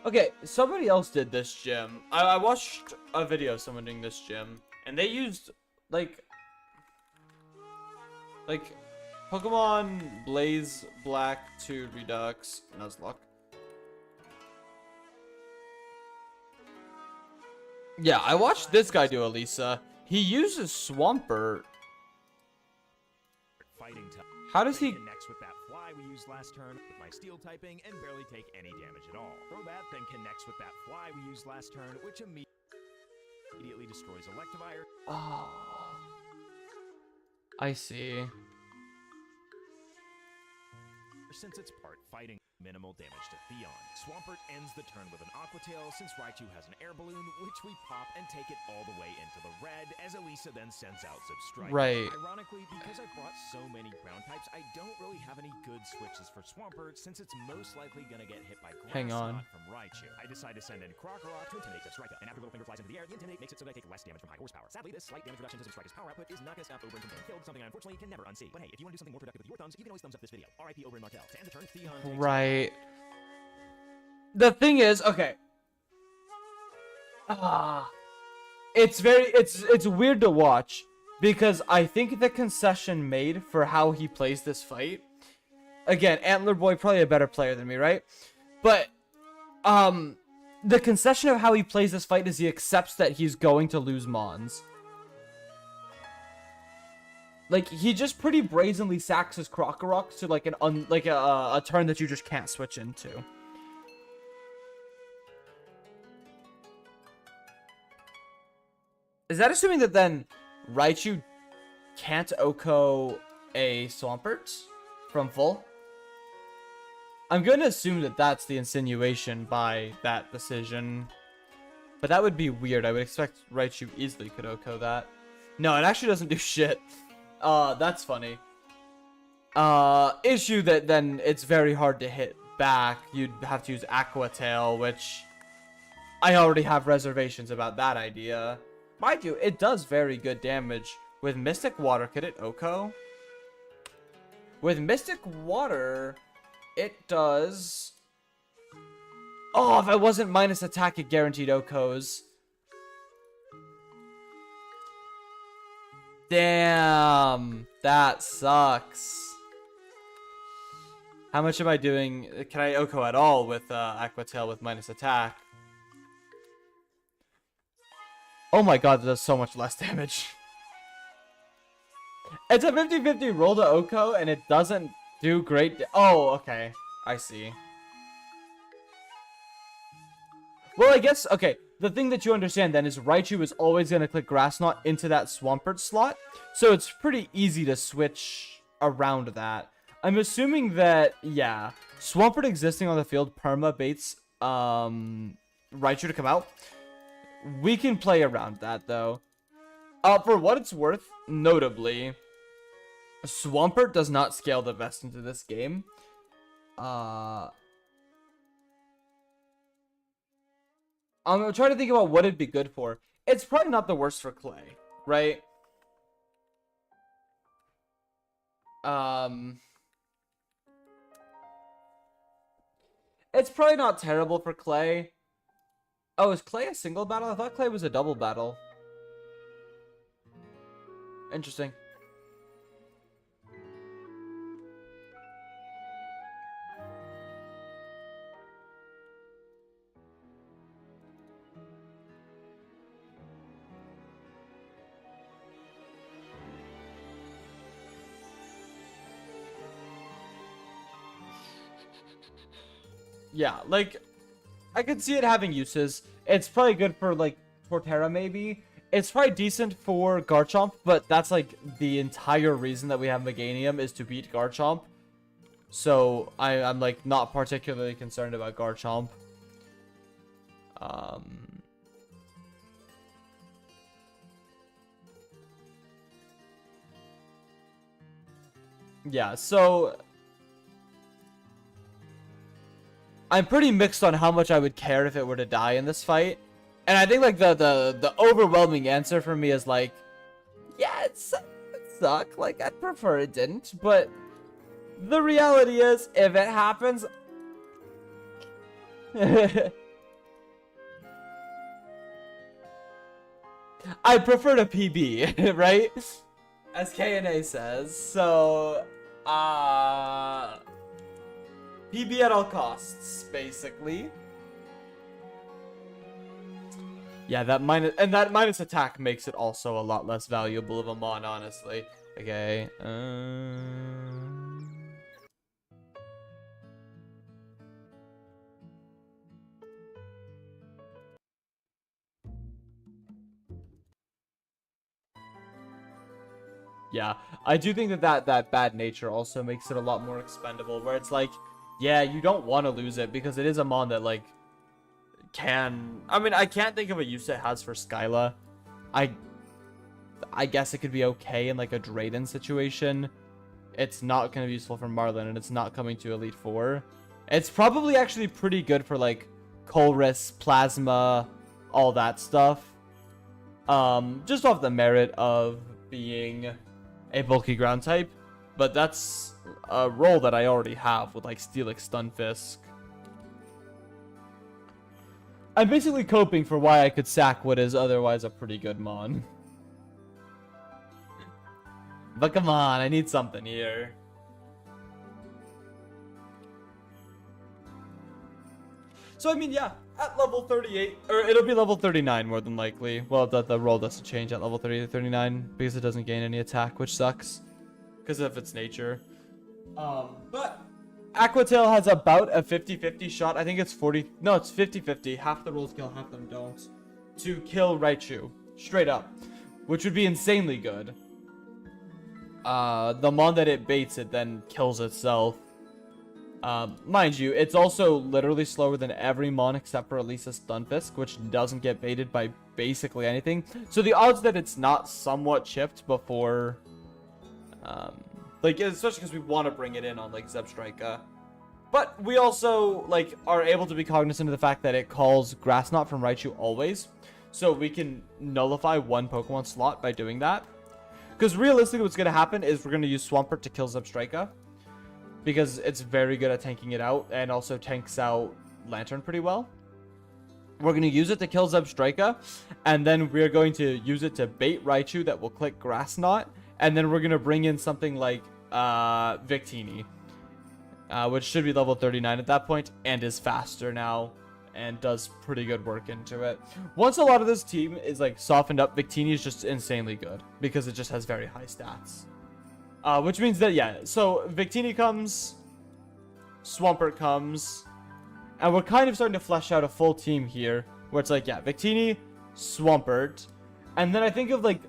Okay, somebody else did this gym. I watched a video of someone doing this gym, and they used, like Pokemon Blaze Black 2 Redux Nuzlocke. Yeah, I watched this guy do Elisa. He uses Swampert. How does he connects with that fly we used last turn with my steel typing and barely take any damage at all. Throw that, then connects with that fly we used last turn, which immediately destroys Electivire. Oh, I see. Since it's part fighting, minimal damage to Theon. Swampert ends the turn with an Aqua Tail since Raichu has an air balloon, which we pop and take it all the way into the red, as Elisa then sends out Zebstrika. Right. Ironically, because I brought so many ground types, I don't really have any good switches for Swampert, since it's most likely gonna get hit by Grass Knot from Raichu. I decide to send in Krokorok to intimidate Zebstrika, and after Littlefinger flies into the air, the Intimidate makes it so that I take less damage from high horsepower. Sadly, this slight damage reduction to Zebstrika's power output is not gonna stop Oberon from getting killed, something I unfortunately can never unsee. But hey, if you want to do something more productive with your thumbs, you can always thumbs up this video. RIP Oberon Martell. To end the turn, Theon. Right. The thing is, okay. It's weird to watch because I think the concession made for how he plays this fight. Again, Antler Boy probably a better player than me, right? But the concession of how he plays this fight is he accepts that he's going to lose Mons. Like, he just pretty brazenly sacks his Krokorok to like a turn that you just can't switch into. Is that assuming that then Raichu can't OHKO a Swampert from full? I'm going to assume that that's the insinuation by that decision. But that would be weird. I would expect Raichu easily could OHKO that. No, it actually doesn't do shit. That's funny. Issue that then it's very hard to hit back. You'd have to use Aqua Tail, which I already have reservations about that idea. Mind you, it does very good damage. With Mystic Water, could it OHKO? With Mystic Water, it does... Oh, if I wasn't minus attack, it guaranteed OHKOs. Damn. That sucks. How much am I doing? Can I Oko at all with Aqua Tail with minus attack? Oh my god, that does so much less damage. It's a 50-50 roll to Oko, and it doesn't do great. Oh, okay. I see. Well, I guess, okay. The thing that you understand then is Raichu is always going to click Grass Knot into that Swampert slot. So it's pretty easy to switch around that. I'm assuming that, yeah, Swampert existing on the field perma baits Raichu to come out. We can play around that, though. For what it's worth, notably, Swampert does not scale the best into this game. I'm trying to think about what it'd be good for. It's probably not the worst for Clay, right? It's probably not terrible for Clay. Oh, is Clay a single battle? I thought Clay was a double battle. Interesting. Yeah, like, I could see it having uses. It's probably good for, like, Torterra, maybe. It's probably decent for Garchomp, but that's, like, the entire reason that we have Meganium is to beat Garchomp. So, I'm like, not particularly concerned about Garchomp. Yeah, so I'm pretty mixed on how much I would care if it were to die in this fight. And I think, like, the overwhelming answer for me is, like, yeah, it suck. Like, I'd prefer it didn't. But the reality is, if it happens... I prefer to PB, right? As KNA says. So, PB at all costs, basically. Yeah, that minus attack makes it also a lot less valuable of a mon, honestly. Okay. Yeah, I do think that bad nature also makes it a lot more expendable, where it's like, yeah, you don't want to lose it because it is a mon that, like, can... I mean, I can't think of a use it has for Skyla. I guess it could be okay in, like, a Drayden situation. It's not going to be useful for Marlin, and it's not coming to Elite Four. It's probably actually pretty good for, like, Colress, Plasma, all that stuff. Just off the merit of being a bulky ground type. But that's a role that I already have with, like, Steelix Stunfisk. I'm basically coping for why I could sack what is otherwise a pretty good mon. But come on, I need something here. So, I mean, yeah, at level 38, or it'll be level 39 more than likely. Well, the roll doesn't change at level 38 to 39 because it doesn't gain any attack, which sucks. Because of its nature. But Aqua Tail has about a 50-50 shot. I think it's 40... No, it's 50-50. Half the rolls kill, half them don't. To kill Raichu. Straight up. Which would be insanely good. The mon that it baits, it then kills itself. Mind you, it's also literally slower than every mon except for Elisa Stunfisk, which doesn't get baited by basically anything. So the odds that it's not somewhat chipped before... like, especially because we want to bring it in on, like, Zebstrika. But we also, like, are able to be cognizant of the fact that it calls Grass Knot from Raichu always. So we can nullify one Pokemon slot by doing that. Because realistically what's going to happen is we're going to use Swampert to kill Zebstrika. Because it's very good at tanking it out and also tanks out Lantern pretty well. We're going to use it to kill Zebstrika. And then we're going to use it to bait Raichu that will click Grass Knot. And then we're going to bring in something like Victini, which should be level 39 at that point and is faster now and does pretty good work into it. Once a lot of this team is like softened up, Victini is just insanely good because it just has very high stats. Which means that, yeah, so Victini comes, Swampert comes, and we're kind of starting to flesh out a full team here where it's like, yeah, Victini, Swampert, and then I think of like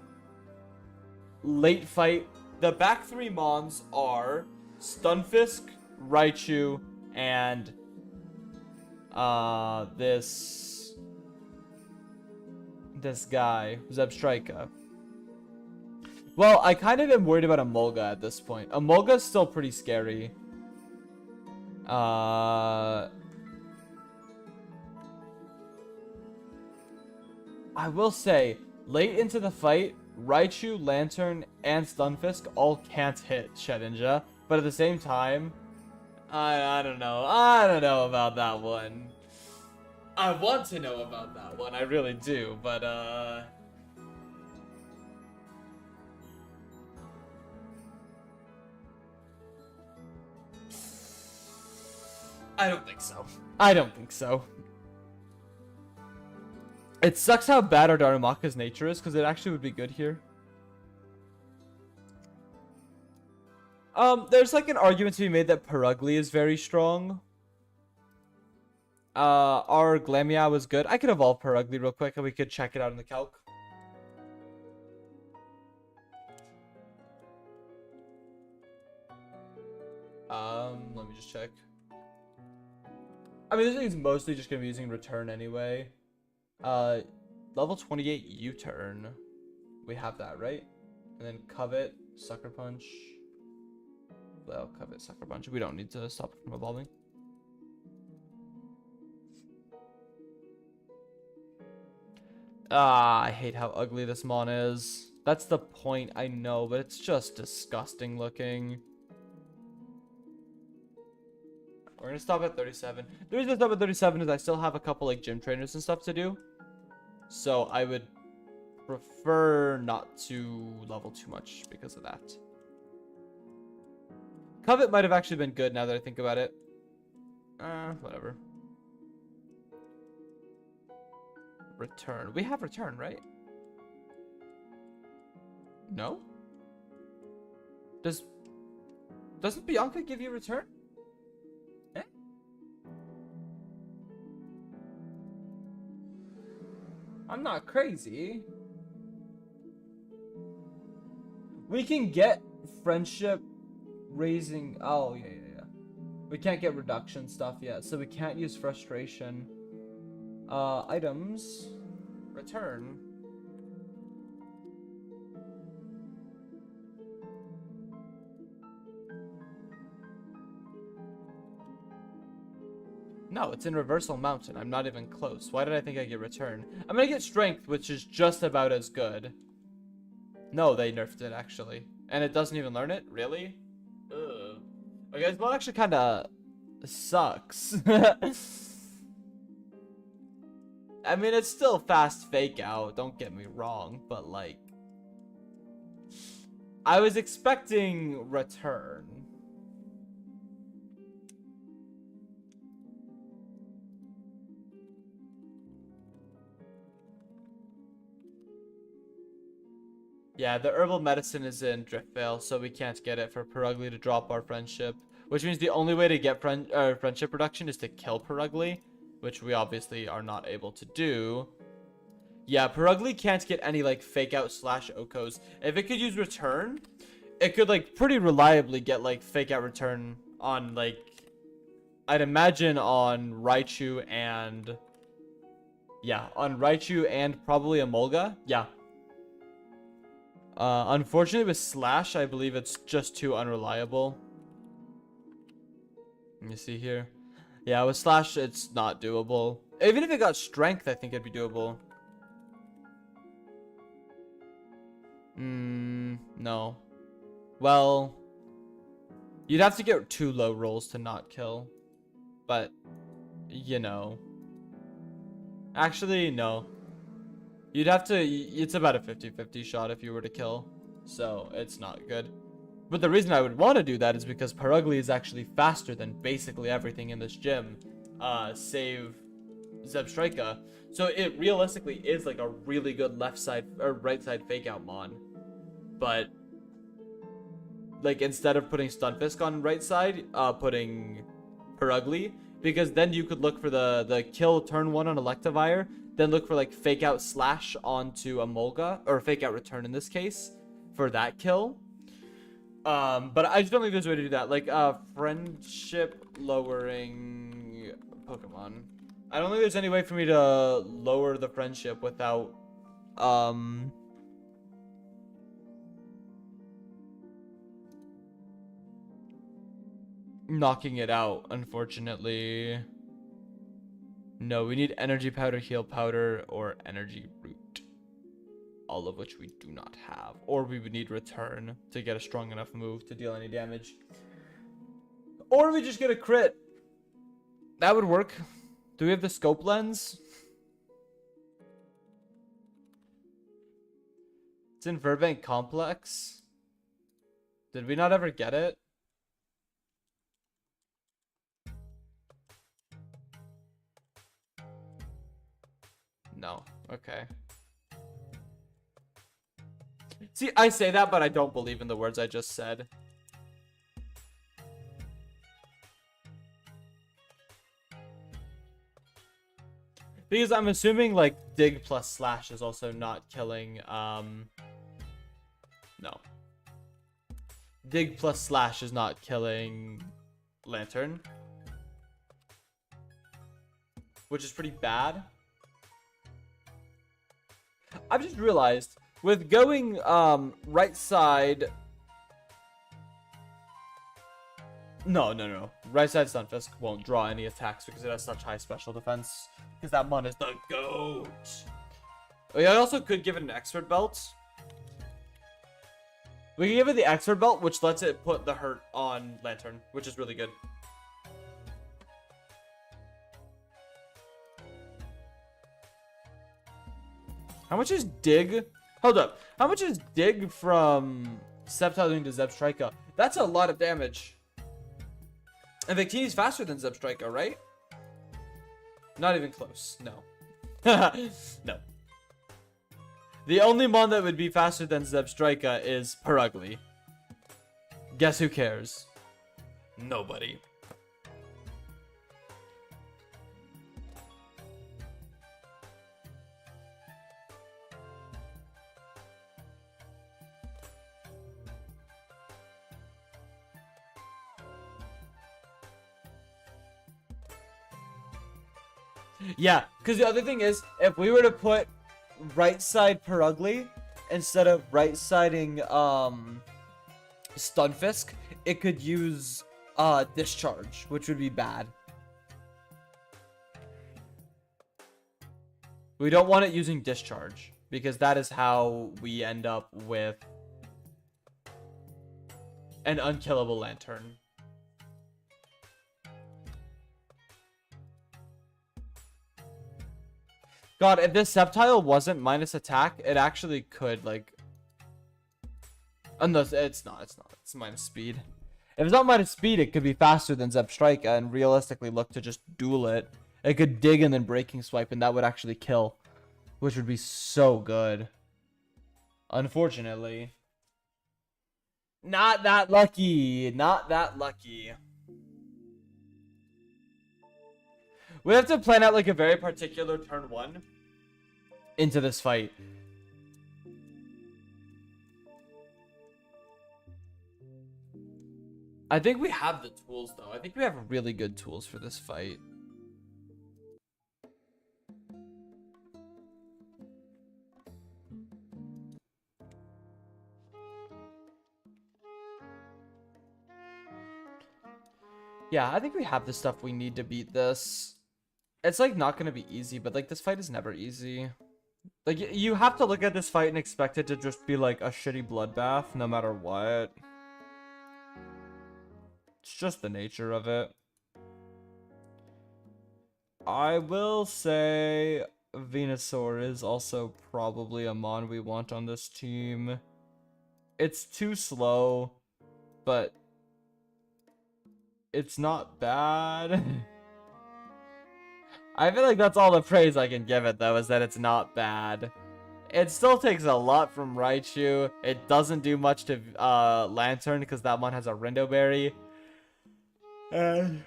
late fight. The back three Mons are Stunfisk, Raichu, and this guy, Zebstrika. Well, I kind of am worried about Emolga at this point. Emolga is still pretty scary. I will say, late into the fight, Raichu, Lantern, and Stunfisk all can't hit Shedinja, but at the same time, I don't know. I don't know about that one. I want to know about that one, I really do, but I don't think so. I don't think so. It sucks how bad our Darumaka's nature is, because it actually would be good here. There's like an argument to be made that Perugly is very strong. Our Glameow was good. I could evolve Perugly real quick and we could check it out in the calc. Let me just check. I mean, this thing's mostly just gonna be using Return anyway. Level 28 U-turn. We have that, right? And then Covet, Sucker Punch. Well, Covet, Sucker Punch. We don't need to stop it from evolving. I hate how ugly this Mon is. That's the point, I know, but it's just disgusting looking. We're gonna stop at 37. The reason I stop at 37 is I still have a couple like gym trainers and stuff to do. So I would prefer not to level too much because of that. Covet might have actually been good now that I think about it. Whatever. Return. We have Return, right? No? Doesn't Bianca give you Return? Eh? I'm not crazy. We can get friendship raising. Oh, yeah. We can't get reduction stuff yet, so we can't use frustration. Items. Return. No, it's in Reversal Mountain. I'm not even close. Why did I think I get Return? I'm gonna get Strength, which is just about as good. No, they nerfed it, actually. And it doesn't even learn it? Really? Ugh. Okay, this mod actually kinda sucks. I mean, it's still fast fake out, don't get me wrong, but like... I was expecting Return. Yeah, the herbal medicine is in Driftvale, so we can't get it for Perugly to drop our friendship. Which means the only way to get friendship reduction is to kill Perugly, which we obviously are not able to do. Yeah, Perugly can't get any, like, fake out / Okos. If it could use Return, it could, like, pretty reliably get, like, fake out Return on, like, I'd imagine on Raichu and... Yeah, on Raichu and probably Emolga. Yeah. Unfortunately with Slash, I believe it's just too unreliable. Let me see here. Yeah, with Slash, it's not doable. Even if it got Strength, I think it'd be doable. No. Well, you'd have to get 2 low rolls to not kill. But, you know. Actually, no. You'd have to, it's about a 50-50 shot if you were to kill. So it's not good. But the reason I would want to do that is because Perugly is actually faster than basically everything in this gym, save Zebstrika. So it realistically is like a really good left side or right side fake out mon. But like instead of putting Stunfisk on right side, putting Perugly, because then you could look for the kill turn 1 on Electivire, then look for like fake out slash onto a Molga, or fake out return in this case, for that kill. But I just don't think there's a way to do that. Like friendship lowering Pokemon. I don't think there's any way for me to lower the friendship without knocking it out, unfortunately. No, we need energy powder, heal powder, or energy root. All of which we do not have. Or we would need return to get a strong enough move to deal any damage. Or we just get a crit. That would work. Do we have the scope lens? It's in Verbank Complex. Did we not ever get it? No. Okay. See, I say that, but I don't believe in the words I just said. Because I'm assuming, like, dig plus slash is also not killing, no. Dig plus slash is not killing Lantern. Which is pretty bad. I've just realized, with going, right side... No. Right side Stunfisk won't draw any attacks because it has such high special defense. Because that mon is the GOAT. We also could give it an expert belt. We can give it the expert belt, which lets it put the hurt on Lantern, which is really good. How much is dig? Hold up. How much is dig from Sceptile to Zebstrika? That's a lot of damage. And Victini's faster than Zebstrika, right? Not even close. No. No. The only mon that would be faster than Zebstrika is Perugly. Guess who cares? Nobody. Yeah, because the other thing is, if we were to put right side Perugly instead of right siding Stunfisk, it could use Discharge, which would be bad. We don't want it using Discharge, because that is how we end up with an unkillable Lantern. God, if this Sceptile wasn't minus attack, it actually could, like... Unless, it's not. It's minus speed. If it's not minus speed, it could be faster than Zebstrika and realistically look to just duel it. It could dig and then breaking swipe, and that would actually kill. Which would be so good. Unfortunately. Not that lucky. Not that lucky. We have to plan out like a very particular turn 1 into this fight. I think we have the tools though. I think we have really good tools for this fight. Yeah, I think we have the stuff we need to beat this. It's like not gonna be easy, but like this fight is never easy. Like you have to look at this fight and expect it to just be like a shitty bloodbath no matter what. It's just the nature of it. I will say Venusaur is also probably a mon we want on this team. It's too slow, but it's not bad. I feel like that's all the praise I can give it, though, is that it's not bad. It still takes a lot from Raichu. It doesn't do much to Lantern, because that one has a Rindo Berry. And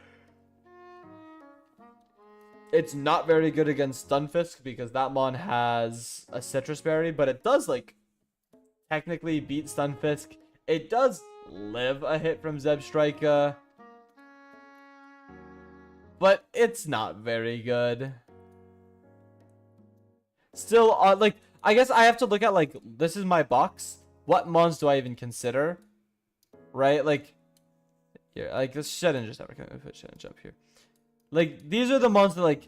it's not very good against Stunfisk, because that one has a Citrus Berry, but it does, like, technically beat Stunfisk. It does live a hit from Zebstrika, but it's not very good. Still, like, I guess I have to look at, like, this is my box. What mons do I even consider? Right? Like, here, like, this shouldn't just ever put shouldn't jump here. Like, these are the mons that, like,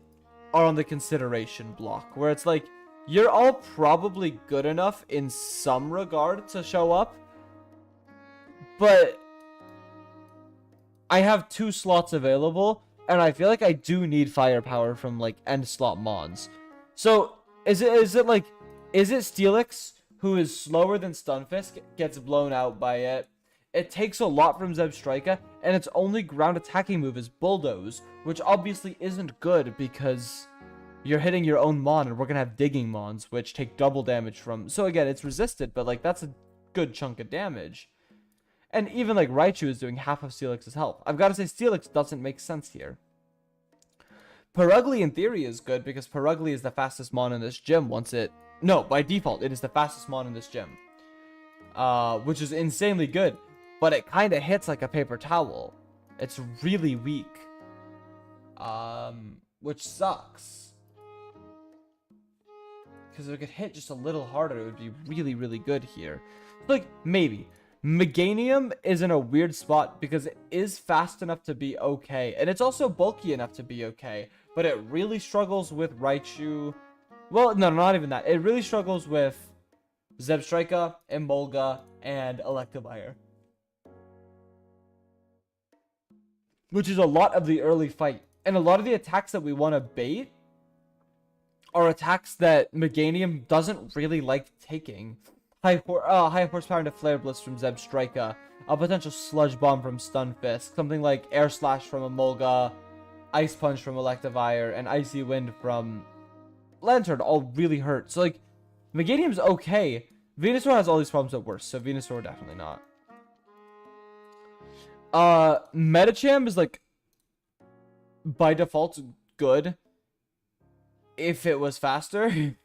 are on the consideration block, where it's like, you're all probably good enough in some regard to show up, but I have 2 slots available, and I feel like I do need firepower from, like, end slot mons. So, is it Steelix, who is slower than Stunfisk, gets blown out by it? It takes a lot from Zebstrika, and its only ground attacking move is Bulldoze, which obviously isn't good because you're hitting your own mon, and we're gonna have digging mons, which take double damage from. So again, it's resisted, but like that's a good chunk of damage. And even like Raichu is doing half of Steelix's health. I've got to say, Steelix doesn't make sense here. Perugly in theory is good because Perugly is the fastest mon in this gym once it... No, by default, it is the fastest mon in this gym. Which is insanely good. But it kind of hits like a paper towel. It's really weak. Which sucks. Because if it could hit just a little harder, it would be really, really good here. Like, maybe. Meganium is in a weird spot because it is fast enough to be okay. And it's also bulky enough to be okay. But it really struggles with Raichu. Well, no, not even that. It really struggles with Zebstrika, Emolga, and Electivire. Which is a lot of the early fight. And a lot of the attacks that we want to bait are attacks that Meganium doesn't really like taking. High horsepower into Flare Blitz from Zebstrika. A potential Sludge Bomb from Stunfisk. Something like Air Slash from Emolga. Ice Punch from Electivire. And Icy Wind from Lantern all really hurt. So, like, Meganium's okay. Venusaur has all these problems at worst. So, Venusaur definitely not. Medicham is, like, by default, good. If it was faster.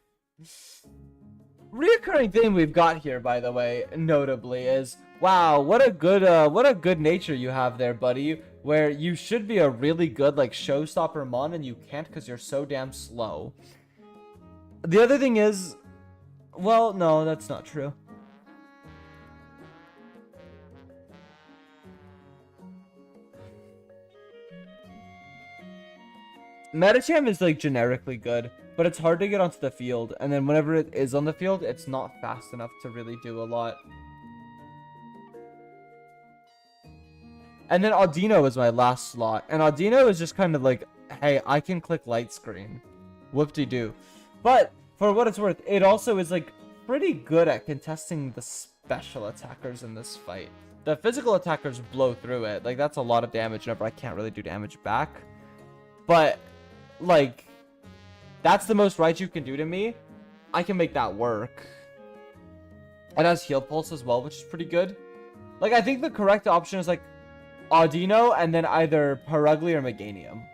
Reoccurring theme we've got here, by the way, notably, is wow, what a good nature you have there, buddy. Where you should be a really good like showstopper mon, and you can't because you're so damn slow. The other thing is, well, no, that's not true. Medicham is like generically good, but it's hard to get onto the field, and then whenever it is on the field, it's not fast enough to really do a lot. And then Audino is my last slot, and Audino is just kind of like, hey, I can click light screen. Whoop-de-doo. But, for what it's worth, it also is like pretty good at contesting the special attackers in this fight. The physical attackers blow through it, like that's a lot of damage whenever I can't really do damage back. But, like, that's the most Raichu can do to me. I can make that work. It has Heal Pulse as well, which is pretty good. Like, I think the correct option is, like, Audino and then either Perugly or Meganium.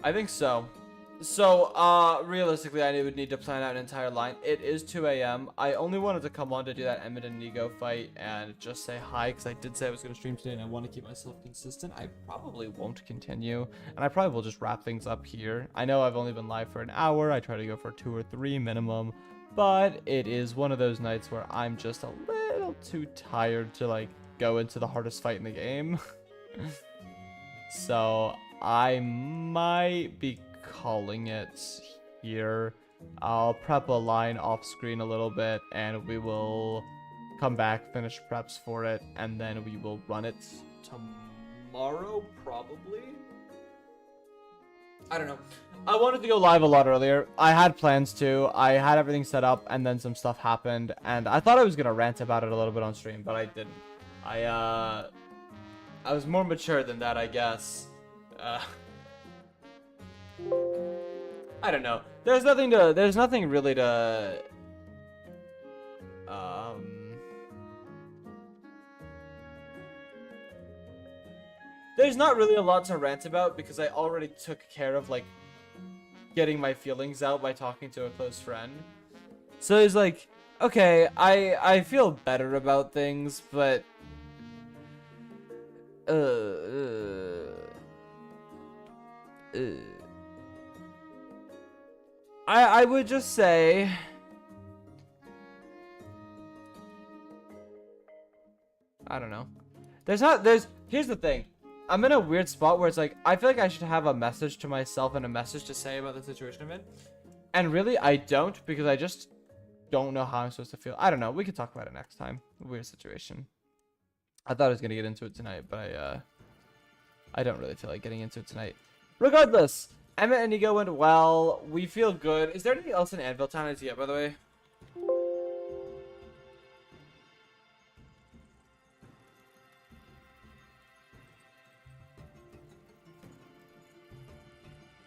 I think so. So, realistically, I would need to plan out an entire line. It is 2 a.m. I only wanted to come on to do that Emmett and Nigo fight and just say hi, because I did say I was going to stream today, and I want to keep myself consistent. I probably won't continue, and I probably will just wrap things up here. I know I've only been live for an hour. I try to go for 2 or 3 minimum, but it is one of those nights where I'm just a little too tired to, like, go into the hardest fight in the game. So I might be calling it here. I'll prep a line off screen a little bit, and we will come back, finish preps for it, and then we will run it tomorrow, probably? I don't know. I wanted to go live a lot earlier. I had plans to. I had everything set up, and then some stuff happened, and I thought I was going to rant about it a little bit on stream, but I didn't. I was more mature than that, I guess. I don't know. There's nothing really to there's not really a lot to rant about because I already took care of like getting my feelings out by talking to a close friend. So it's like, okay, I feel better about things, but I would just say I don't know. Here's the thing. I'm in a weird spot where it's like I feel like I should have a message to myself and a message to say about the situation I'm in. And really I don't, because I just don't know how I'm supposed to feel. I don't know. We could talk about it next time. Weird situation. I thought I was going to get into it tonight, but I don't really feel like getting into it tonight. Regardless, Emmett and Nico went well. We feel good. Is there anything else in Anvil Town I see yet, by the way?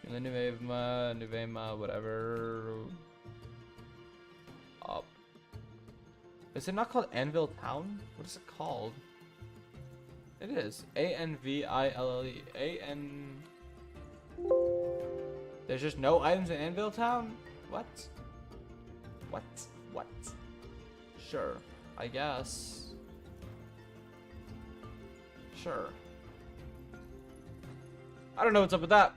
Nuvema, whatever. Up. Is it not called Anvil Town? What is it called? It is. A-N-V-I-L-L-E. A-N... There's just no items in Anvil Town? What? What? What? Sure. I guess. Sure. I don't know what's up with that.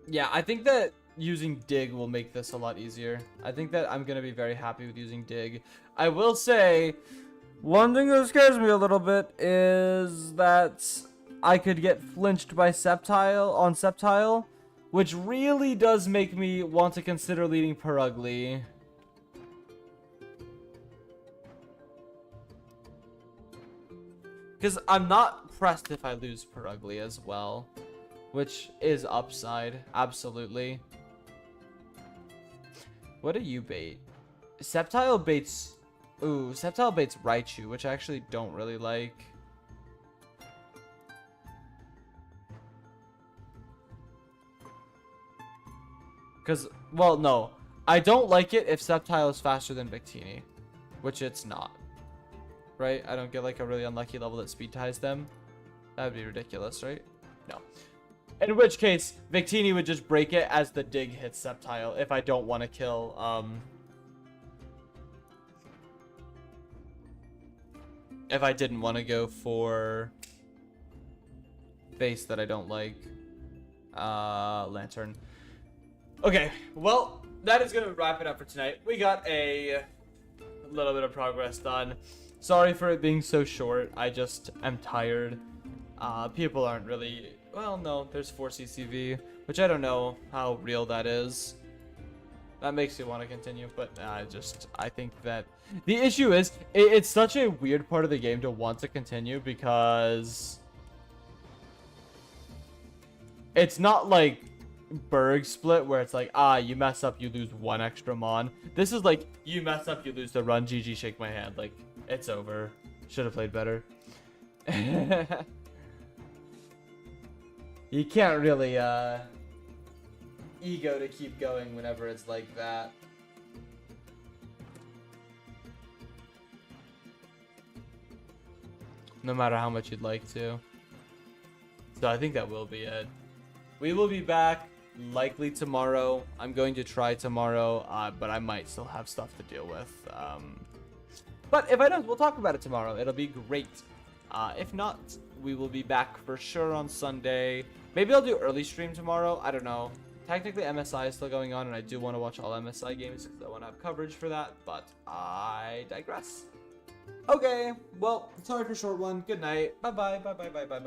Yeah, I think that using dig will make this a lot easier. I think that I'm going to be very happy with using dig. I will say, one thing that scares me a little bit is that I could get flinched by Sceptile, which really does make me want to consider leading Perugly. Because I'm not pressed if I lose Perugly as well, which is upside, absolutely. What do you bait? Sceptile baits... Ooh, Sceptile baits Raichu, which I actually don't really like. Because, well, no. I don't like it if Sceptile is faster than Victini, which it's not. Right? I don't get like a really unlucky level that speed ties them. That would be ridiculous, right? No. In which case, Victini would just break it as the dig hits Sceptile if I don't want to kill, if I didn't want to go for base that I don't like. Lantern. Okay, well, that is going to wrap it up for tonight. We got a little bit of progress done. Sorry for it being so short. I just am tired. People aren't really... Well, no, there's 4 CCV, which I don't know how real that is. That makes me want to continue, but I think that the issue is it's such a weird part of the game to want to continue because it's not like Berg Split where it's like, you mess up, you lose 1 extra mon. This is like, you mess up, you lose the run, GG, shake my hand. Like, it's over. Should have played better. You can't really, ego to keep going whenever it's like that. No matter how much you'd like to. So I think that will be it. We will be back likely tomorrow. I'm going to try tomorrow, but I might still have stuff to deal with. But if I don't, we'll talk about it tomorrow. It'll be great. If not, we will be back for sure on Sunday. Maybe I'll do early stream tomorrow. I don't know. Technically, MSI is still going on, and I do want to watch all MSI games because I want to have coverage for that, but I digress. Okay, well, sorry for short one. Good night. Bye-bye, bye-bye, bye-bye, bye.